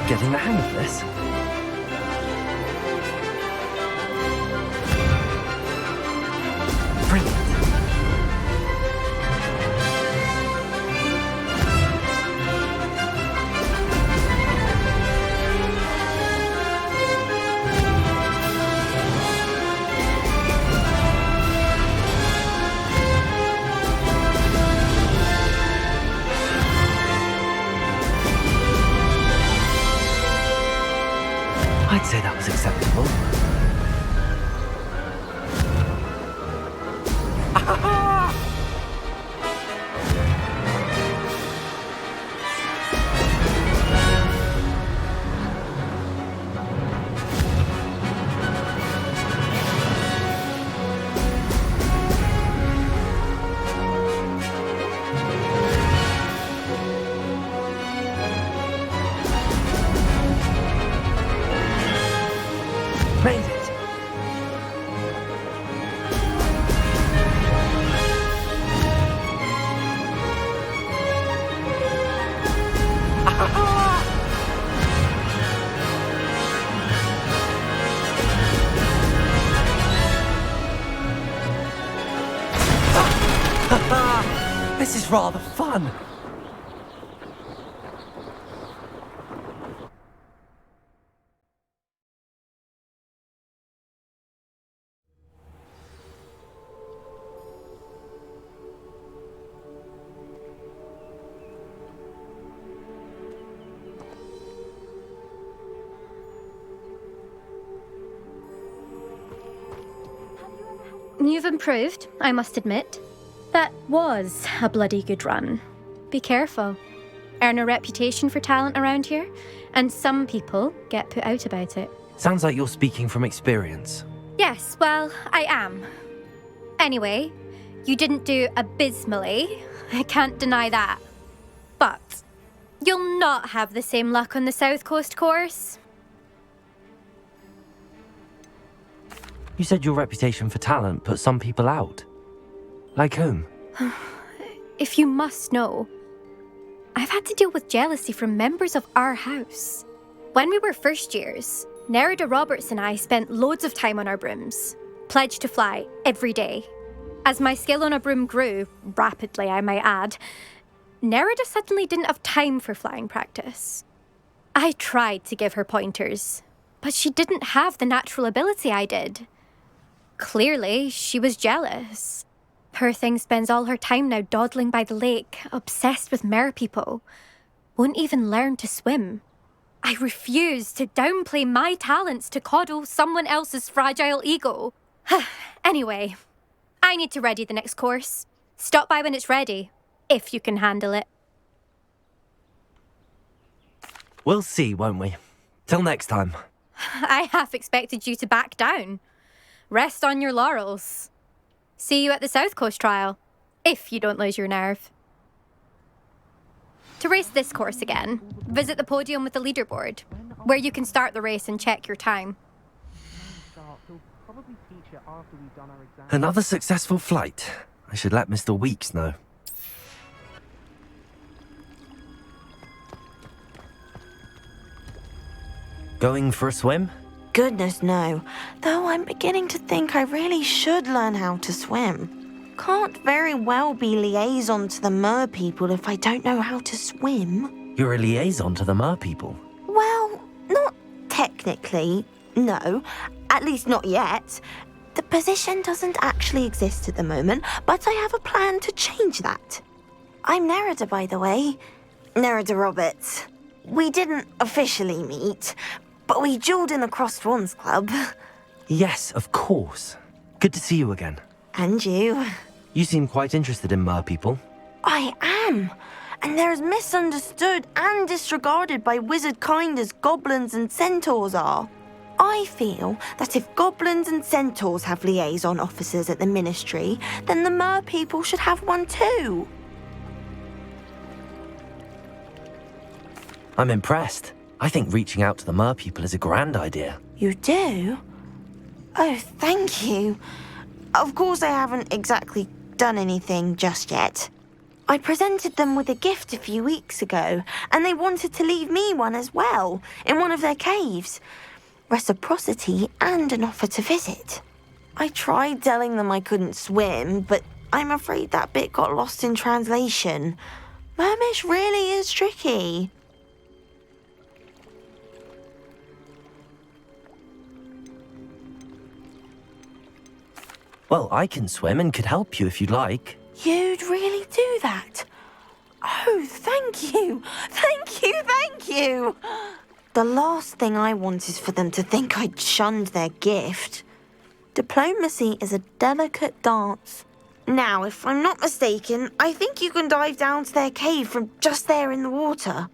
[SPEAKER 2] Getting the hang of this. Brilliant. I'd say that was acceptable. Made it! This is rather fun!
[SPEAKER 14] You've improved, I must admit. That was a bloody good run. Be careful. Earn a reputation for talent around here, and some people get put out about it.
[SPEAKER 2] Sounds like you're speaking from experience.
[SPEAKER 14] Yes, well, I am. Anyway, you didn't do abysmally. I can't deny that. But you'll not have the same luck on the South Coast course.
[SPEAKER 2] You said your reputation for talent put some people out. Like whom?
[SPEAKER 14] If you must know, I've had to deal with jealousy from members of our house. When we were first years, Nerida Roberts and I spent loads of time on our brooms, pledged to fly every day. As my skill on a broom grew, rapidly I might add, Nerida suddenly didn't have time for flying practice. I tried to give her pointers, but she didn't have the natural ability I did. Clearly, she was jealous. Poor thing spends all her time now dawdling by the lake, obsessed with merpeople. Won't even learn to swim. I refuse to downplay my talents to coddle someone else's fragile ego. Anyway, I need to ready the next course. Stop by when it's ready, if you can handle it.
[SPEAKER 2] We'll see, won't we? Till next time.
[SPEAKER 14] I half expected you to back down. Rest on your laurels. See you at the South Coast trial, if you don't lose your nerve. To race this course again, visit the podium with the leaderboard, where you can start the race and check your time.
[SPEAKER 2] Another successful flight. I should let Mr. Weeks know. Going for a swim?
[SPEAKER 15] Goodness, no. Though I'm beginning to think I really should learn how to swim. Can't very well be liaison to the mer people if I don't know how to swim.
[SPEAKER 2] You're a liaison to the mer people?
[SPEAKER 15] Well, not technically, no. At least not yet. The position doesn't actually exist at the moment, but I have a plan to change that. I'm Nerida, by the way. Nerida Roberts. We didn't officially meet, but we duelled in the Crossed Swans Club.
[SPEAKER 2] Yes, of course. Good to see you again.
[SPEAKER 15] And you.
[SPEAKER 2] You seem quite interested in mer people.
[SPEAKER 15] I am. and they're as misunderstood and disregarded by wizard kind as goblins and centaurs are. I feel that if goblins and centaurs have liaison officers at the Ministry, then the mer people should have one too.
[SPEAKER 2] I'm impressed. I think reaching out to the mer people is a grand idea.
[SPEAKER 15] You do? Oh, thank you. Of course I haven't exactly done anything just yet. I presented them with a gift a few weeks ago, and they wanted to leave me one as well, in one of their caves. Reciprocity and an offer to visit. I tried telling them I couldn't swim, but I'm afraid that bit got lost in translation. Mermish really is tricky.
[SPEAKER 2] Well, I can swim and could help you if you'd like.
[SPEAKER 15] You'd really do that? Oh, thank you! Thank you, thank you! The last thing I want is for them to think I'd shunned their gift. Diplomacy is a delicate dance. Now, if I'm not mistaken, I think you can dive down to their cave from just there in the water.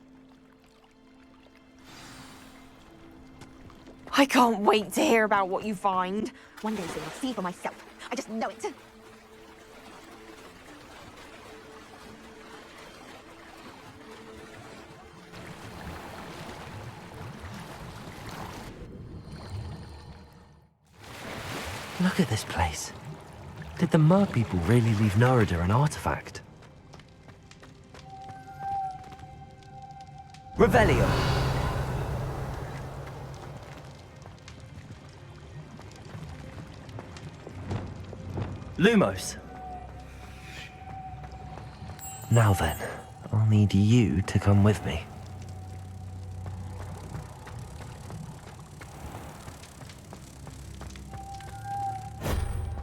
[SPEAKER 15] I can't wait to hear about what you find. One day soon I'll see for myself. I just know it.
[SPEAKER 2] Look at this place. Did the mer people really leave Nerida an artifact? Revelio! Lumos! Now then, I'll need you to come with me.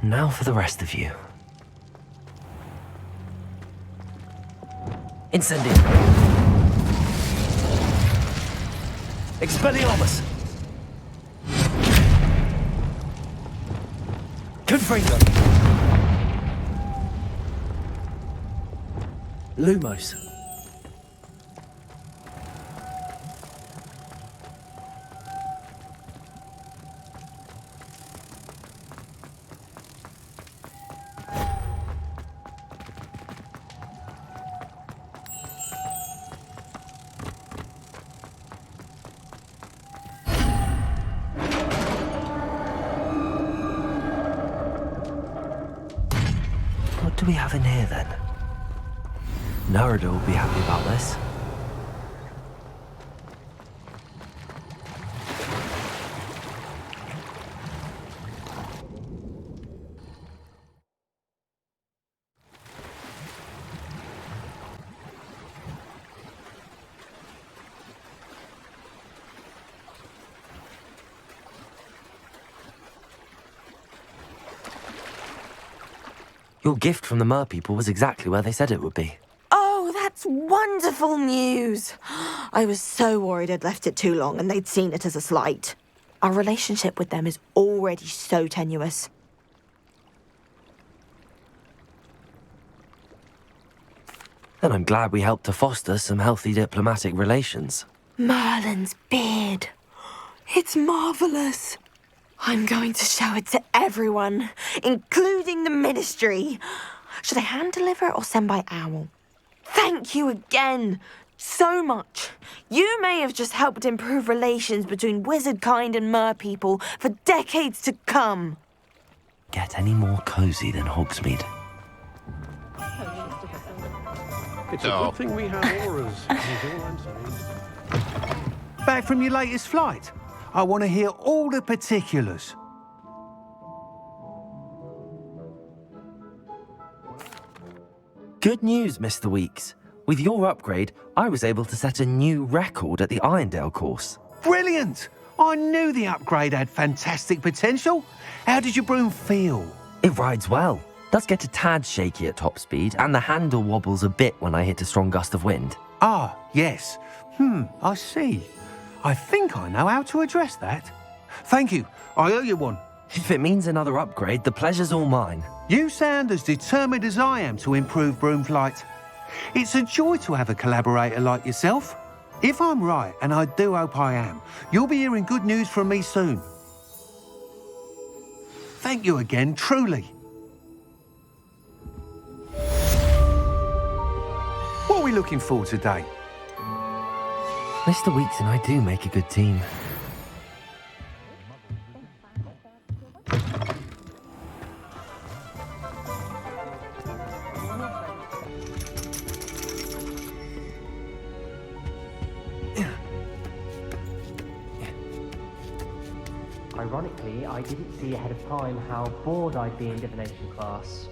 [SPEAKER 2] Now for the rest of you. Incendio! Expelliarmus! Confringo! Lumos. What do we have in here then? Nerida will be happy about this. Your gift from the mer people was exactly where they said it would be.
[SPEAKER 15] Oh, that's wonderful news! I was so worried I'd left it too long and they'd seen it as a slight. Our relationship with them is already so tenuous.
[SPEAKER 2] And I'm glad we helped to foster some healthy diplomatic relations.
[SPEAKER 15] Merlin's beard. It's marvellous. I'm going to show it to everyone, including the Ministry. Should I hand deliver or send by owl? Thank you again so much. You may have just helped improve relations between wizard kind and mer people for decades to come.
[SPEAKER 2] Get any more cozy than Hogsmeade?
[SPEAKER 16] It's a good thing we have auras. Is all I'm saying.
[SPEAKER 9] Back from your latest flight? I want to hear all the particulars.
[SPEAKER 2] Good news, Mr. Weeks. With your upgrade, I was able to set a new record at the Irondale course.
[SPEAKER 9] Brilliant! I knew the upgrade had fantastic potential. How did your broom feel?
[SPEAKER 2] It rides well. Does get a tad shaky at top speed, and the handle wobbles a bit when I hit a strong gust of wind.
[SPEAKER 9] Ah, yes. I see. I think I know how to address that. Thank you. I owe you one.
[SPEAKER 2] If it means another upgrade, the pleasure's all mine.
[SPEAKER 9] You sound as determined as I am to improve broom flight. It's a joy to have a collaborator like yourself. If I'm right, and I do hope I am, you'll be hearing good news from me soon. Thank you again, truly. What are we looking for today?
[SPEAKER 2] Mr. Weeks and I do make a good team.
[SPEAKER 17] Ironically, I didn't see ahead of time how bored I'd be in divination class.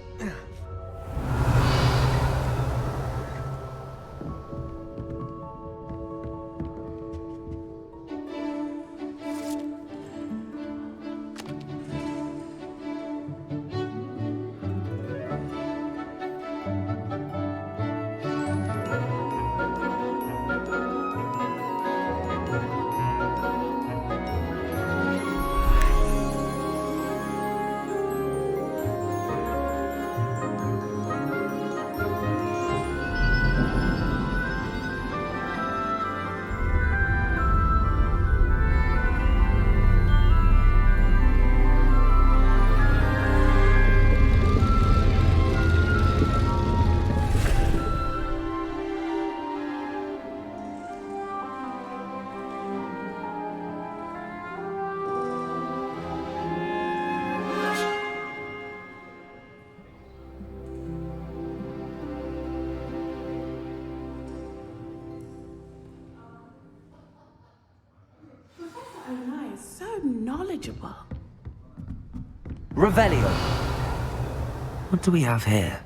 [SPEAKER 11] Knowledgeable.
[SPEAKER 2] Revelio. What do we have here?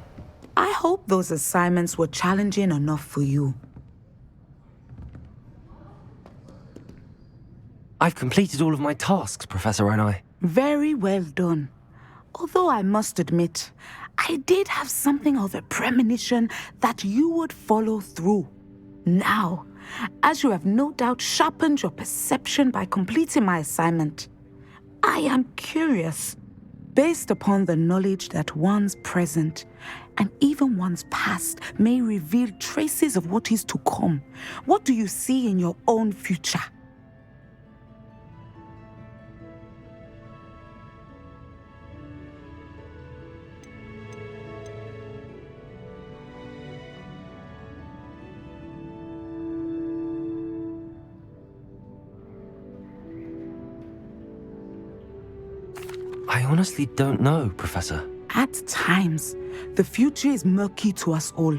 [SPEAKER 11] I hope those assignments were challenging enough for you.
[SPEAKER 2] I've completed all of my tasks, Professor Onai.
[SPEAKER 11] Very well done. Although I must admit, I did have something of a premonition that you would follow through. Now, as you have no doubt sharpened your perception by completing my assignment, I am curious, based upon the knowledge that one's present and even one's past may reveal traces of what is to come. What do you see in your own future?
[SPEAKER 2] I honestly don't know, Professor.
[SPEAKER 11] At times, the future is murky to us all.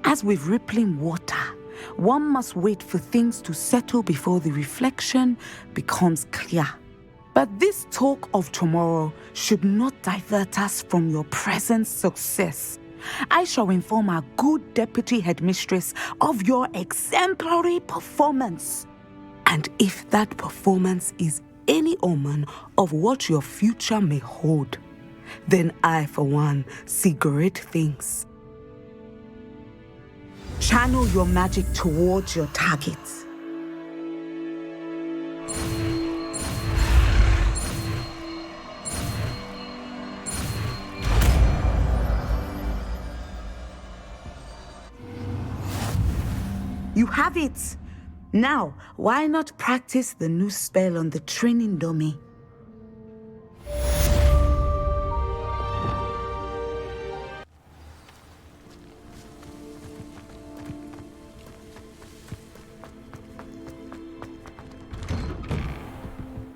[SPEAKER 11] As with rippling water, one must wait for things to settle before the reflection becomes clear. But this talk of tomorrow should not divert us from your present success. I shall inform our good deputy headmistress of your exemplary performance. And if that performance is any omen of what your future may hold, then I, for one, see great things. Channel your magic towards your targets. You have it! Now, why not practice the new spell on the training dummy?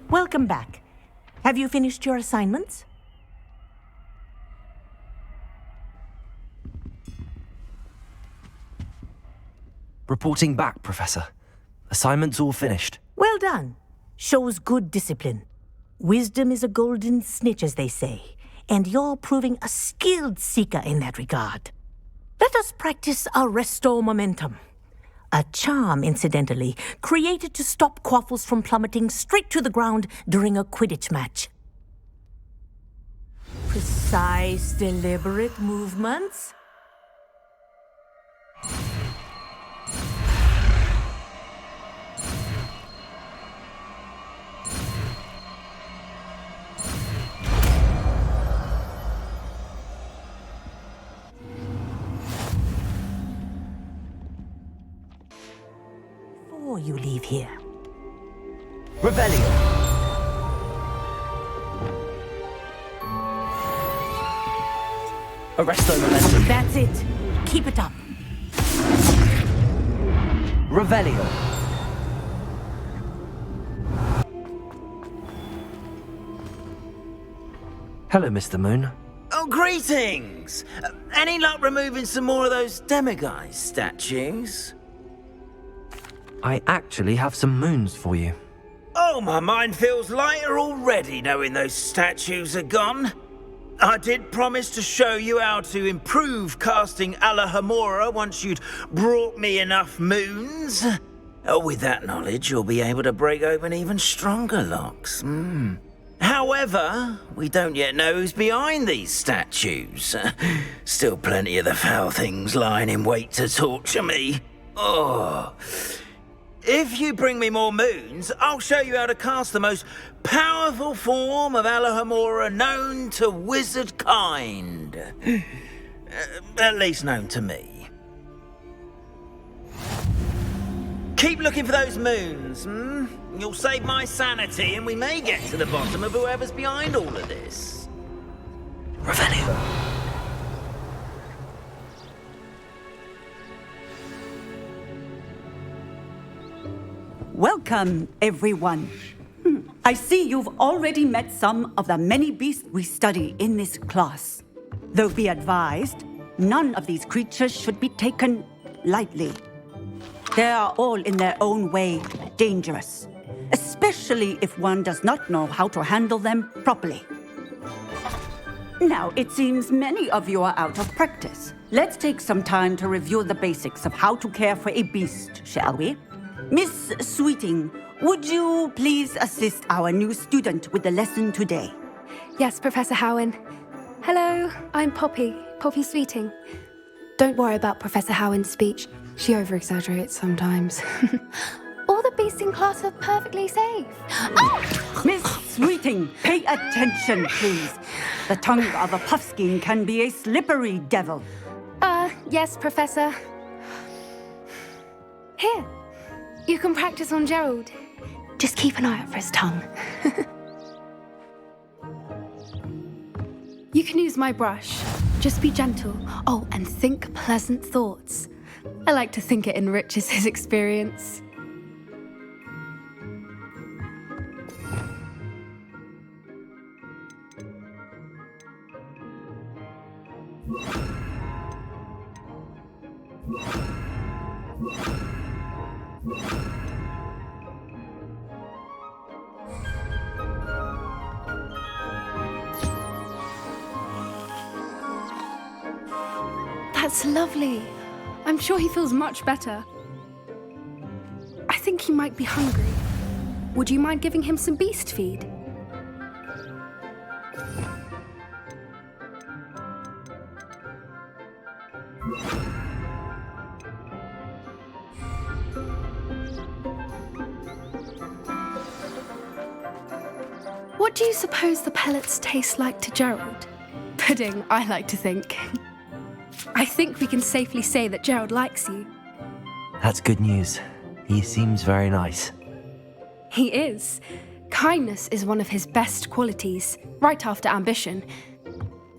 [SPEAKER 4] Welcome back. Have you finished your assignments?
[SPEAKER 2] Reporting back, Professor. Assignments all finished.
[SPEAKER 4] Well done. Shows good discipline. Wisdom is a golden snitch, as they say, and you're proving a skilled seeker in that regard. Let us practice our Restore Momentum. A charm, incidentally, created to stop quaffles from plummeting straight to the ground during a Quidditch match. Precise, deliberate movements. before you leave here.
[SPEAKER 2] Revelio. Arresto momentum.
[SPEAKER 4] That's it. Keep it up.
[SPEAKER 2] Revelio. Hello, Mr. Moon.
[SPEAKER 10] Oh, greetings! Any luck removing some more of those demiguise statues?
[SPEAKER 2] I actually have some moons for you.
[SPEAKER 10] Oh, my mind feels lighter already knowing those statues are gone. I did promise to show you how to improve casting Alohomora once you'd brought me enough moons. With that knowledge, you'll be able to break open even stronger locks. However, we don't yet know who's behind these statues. Still plenty of the foul things lying in wait to torture me. Oh. If you bring me more moons, I'll show you how to cast the most powerful form of Alohomora known to wizard kind. At least known to me. Keep looking for those moons, You'll save my sanity and we may get to the bottom of whoever's behind all of this.
[SPEAKER 2] Revelio.
[SPEAKER 18] Welcome, everyone. I see you've already met some of the many beasts we study in this class. Though be advised, none of these creatures should be taken lightly. They are all in their own way dangerous, especially if one does not know how to handle them properly. Now, it seems many of you are out of practice. Let's take some time to review the basics of how to care for a beast, shall we? Miss Sweeting, would you please assist our new student with the lesson today?
[SPEAKER 14] Yes, Professor Howen. Hello, I'm Poppy Sweeting. Don't worry about Professor Howen's speech. She over-exaggerates sometimes. All the beasts in class are perfectly safe.
[SPEAKER 18] Oh! Miss Sweeting, pay attention, please. The tongue of a puffskein can be a slippery devil.
[SPEAKER 14] Yes, Professor. Here, you can practice on Gerald. Just keep an eye out for his tongue. You can use my brush. Just be gentle. Oh, and think pleasant thoughts. I like to think it enriches his experience. That's lovely. I'm sure he feels much better. I think he might be hungry. Would you mind giving him some beast feed? What do you suppose the pellets taste like to Gerald? Pudding, I like to think. I think we can safely say that Gerald likes you.
[SPEAKER 2] That's good news. He seems very nice.
[SPEAKER 14] He is. Kindness is one of his best qualities, right after ambition.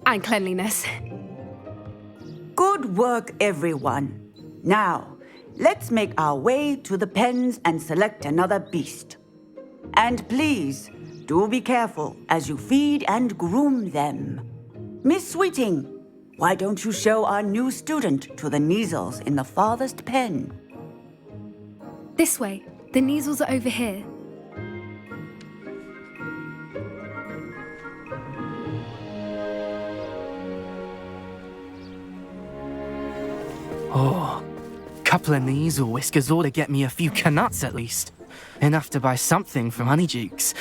[SPEAKER 14] And cleanliness.
[SPEAKER 18] Good work, everyone. Now, let's make our way to the pens and select another beast. And please, do be careful as you feed and groom them. Miss Sweeting, why don't you show our new student to the Neasels in the farthest pen?
[SPEAKER 14] This way. The Neasels are over here.
[SPEAKER 19] Oh, couple of Neasel whiskers ought to get me a few canuts at least. Enough to buy something from Honeydukes.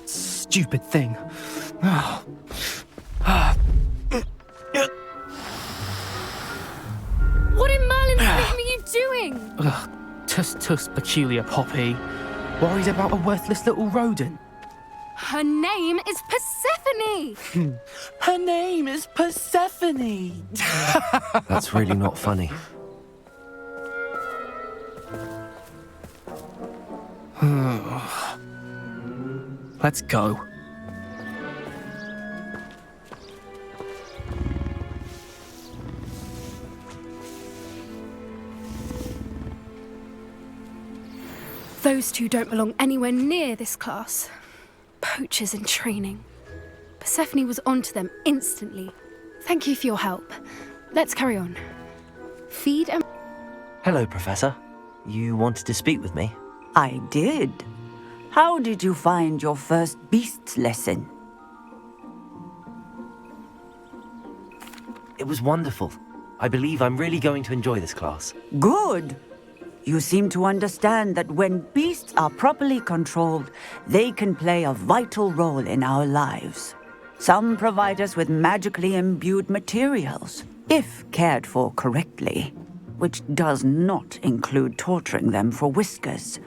[SPEAKER 19] Stupid thing.
[SPEAKER 14] What in Merlin's name are you doing?
[SPEAKER 19] Tuss, peculiar Poppy. Worried about a worthless little rodent.
[SPEAKER 14] Her name is Pacific. Persephone!
[SPEAKER 19] Her name is Persephone!
[SPEAKER 2] That's really not funny.
[SPEAKER 19] Let's go.
[SPEAKER 14] Those two don't belong anywhere near this class. Poachers in training. Persephone was onto them instantly. Thank you for your help. Let's carry on. Feed and...
[SPEAKER 2] Hello, Professor. You wanted to speak with me?
[SPEAKER 18] I did. How did you find your first beasts lesson?
[SPEAKER 2] It was wonderful. I believe I'm really going to enjoy this class.
[SPEAKER 18] Good. You seem to understand that when beasts are properly controlled, they can play a vital role in our lives. Some provide us with magically imbued materials, if cared for correctly, which does not include torturing them for whiskers.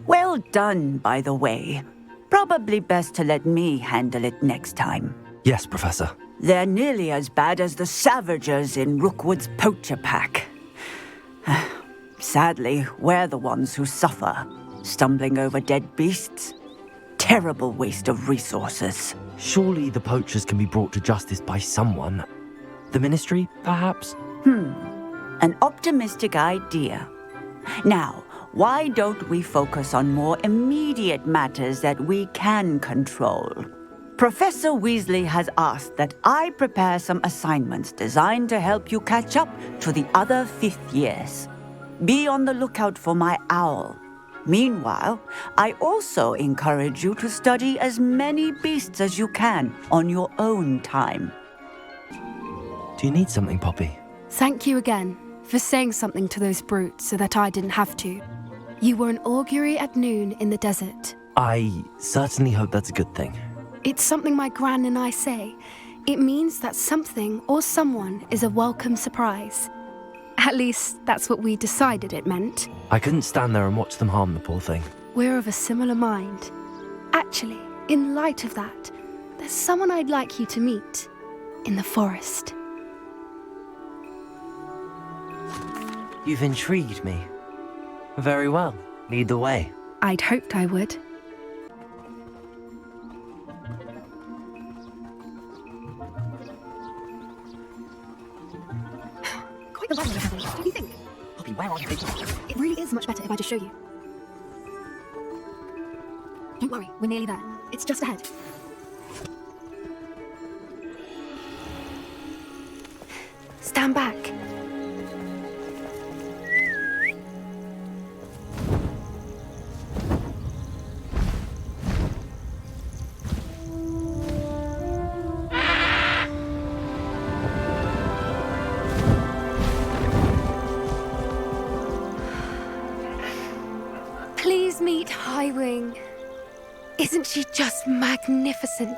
[SPEAKER 18] Well done, by the way. Probably best to let me handle it next time.
[SPEAKER 2] Yes, Professor.
[SPEAKER 18] They're nearly as bad as the Savagers in Rookwood's poacher pack. Sadly, we're the ones who suffer, stumbling over dead beasts. Terrible waste of resources.
[SPEAKER 2] Surely the poachers can be brought to justice by someone. The Ministry, perhaps?
[SPEAKER 18] An optimistic idea. Now, why don't we focus on more immediate matters that we can control? Professor Weasley has asked that I prepare some assignments designed to help you catch up to the other fifth years. Be on the lookout for my owl. Meanwhile, I also encourage you to study as many beasts as you can on your own time.
[SPEAKER 2] Do you need something, Poppy?
[SPEAKER 14] Thank you again for saying something to those brutes so that I didn't have to. You were an augury at noon in the desert.
[SPEAKER 2] I certainly hope that's a good thing.
[SPEAKER 14] It's something my gran and I say. It means that something or someone is a welcome surprise. At least, that's what we decided it meant.
[SPEAKER 2] I couldn't stand there and watch them harm the poor thing.
[SPEAKER 14] We're of a similar mind. Actually, in light of that, there's someone I'd like you to meet in the forest.
[SPEAKER 2] You've intrigued me. Very well. Lead the way.
[SPEAKER 14] I'd hoped I would. Quite the ride we're having. What do you think?
[SPEAKER 2] Poppy, where are you?
[SPEAKER 14] It really is much better if I just show you. Don't worry, we're nearly there. It's just ahead. Stand back. Please meet Highwing. Isn't she just magnificent?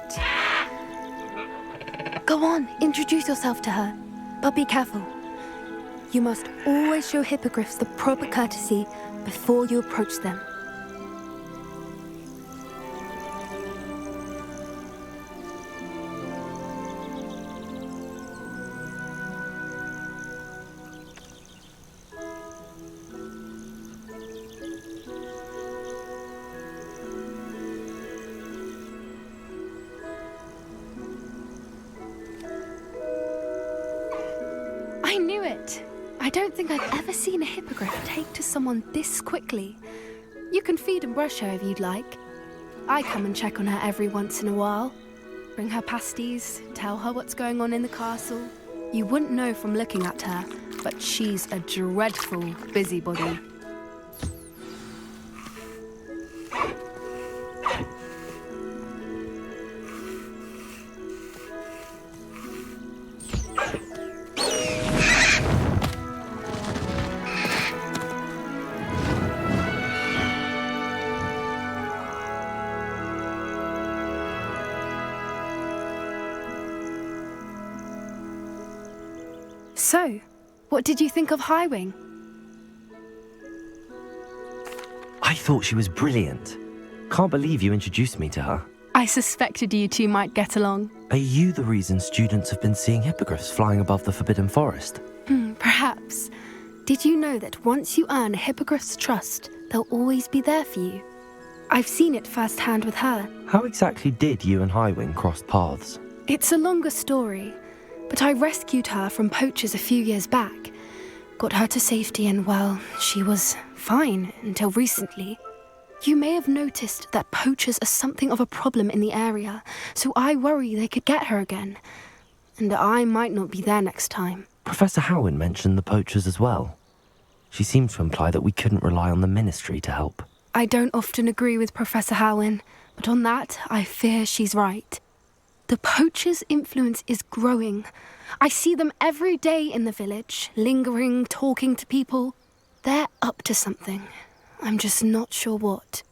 [SPEAKER 14] Go on, introduce yourself to her. But be careful. You must always show hippogriffs the proper courtesy before you approach them. I knew it! I don't think I've ever seen a hippogriff take to someone this quickly. You can feed and brush her if you'd like. I come and check on her every once in a while. Bring her pasties, tell her what's going on in the castle. You wouldn't know from looking at her, but she's a dreadful busybody. So, what did you think of Highwing?
[SPEAKER 2] I thought she was brilliant. Can't believe you introduced me to her.
[SPEAKER 20] I suspected you two might get along.
[SPEAKER 2] Are you the reason students have been seeing hippogriffs flying above the Forbidden Forest?
[SPEAKER 20] Perhaps. Did you know that once you earn a hippogriff's trust, they'll always be there for you? I've seen it firsthand with her.
[SPEAKER 2] How exactly did you and Highwing cross paths?
[SPEAKER 20] It's a longer story, but I rescued her from poachers a few years back. Got her to safety and, well, she was fine until recently. You may have noticed that poachers are something of a problem in the area, so I worry they could get her again. And I might not be there next time.
[SPEAKER 2] Professor Howin mentioned the poachers as well. She seemed to imply that we couldn't rely on the Ministry to help.
[SPEAKER 20] I don't often agree with Professor Howin, but on that, I fear she's right. The poachers' influence is growing. I see them every day in the village, lingering, talking to people. They're up to something. I'm just not sure what.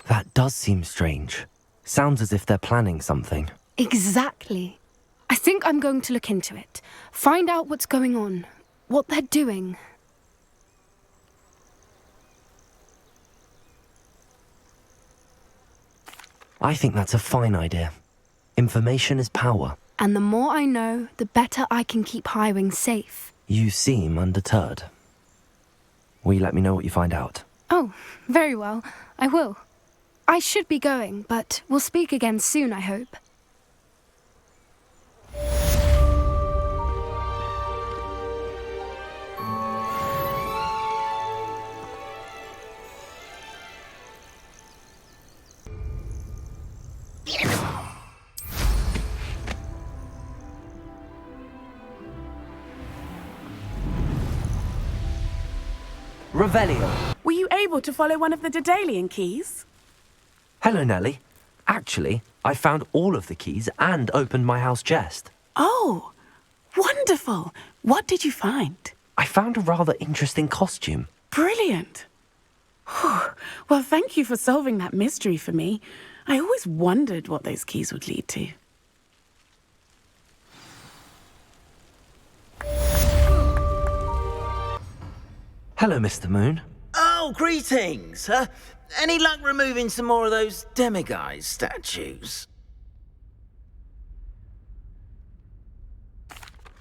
[SPEAKER 2] That does seem strange. Sounds as if they're planning something.
[SPEAKER 20] Exactly. I think I'm going to look into it. Find out what's going on, what they're doing.
[SPEAKER 2] I think that's a fine idea. Information is power.
[SPEAKER 20] And the more I know, the better I can keep Highwing safe.
[SPEAKER 2] You seem undeterred. Will you let me know what you find out?
[SPEAKER 20] Oh, very well. I will. I should be going, but we'll speak again soon, I hope.
[SPEAKER 2] Revelio.
[SPEAKER 21] Were you able to follow one of the Daedalian keys?
[SPEAKER 2] Hello, Nellie. Actually, I found all of the keys and opened my house chest.
[SPEAKER 21] Oh, wonderful. What did you find?
[SPEAKER 2] I found a rather interesting costume.
[SPEAKER 21] Brilliant. Well, thank you for solving that mystery for me. I always wondered what those keys would lead to.
[SPEAKER 2] Hello, Mr. Moon.
[SPEAKER 10] Oh, greetings. Any luck removing some more of those demiguise statues?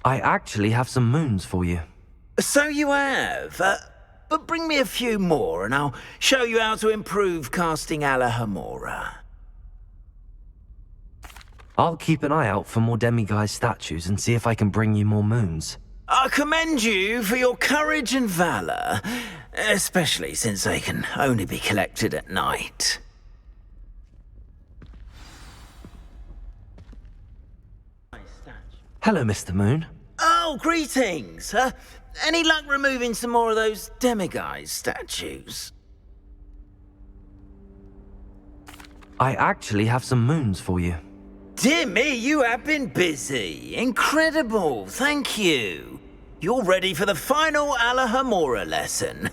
[SPEAKER 2] I actually have some moons for you.
[SPEAKER 10] So you have. But bring me a few more and I'll show you how to improve casting Alohomora.
[SPEAKER 2] I'll keep an eye out for more demiguise statues and see if I can bring you more moons.
[SPEAKER 10] I commend you for your courage and valour, especially since they can only be collected at night.
[SPEAKER 2] Hello, Mr. Moon.
[SPEAKER 10] Oh, greetings. Any luck removing some more of those demiguise statues?
[SPEAKER 2] I actually have some moons for you.
[SPEAKER 10] Dear me, you have been busy. Incredible, thank you. You're ready for the final Alohomora lesson.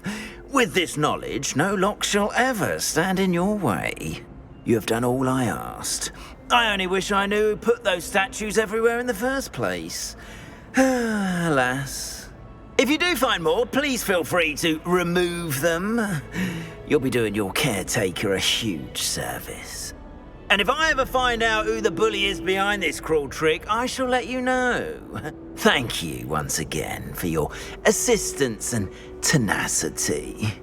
[SPEAKER 10] With this knowledge, no lock shall ever stand in your way. You have done all I asked. I only wish I knew who put those statues everywhere in the first place. Alas. If you do find more, please feel free to remove them. You'll be doing your caretaker a huge service. And if I ever find out who the bully is behind this cruel trick, I shall let you know. Thank you once again for your assistance and tenacity.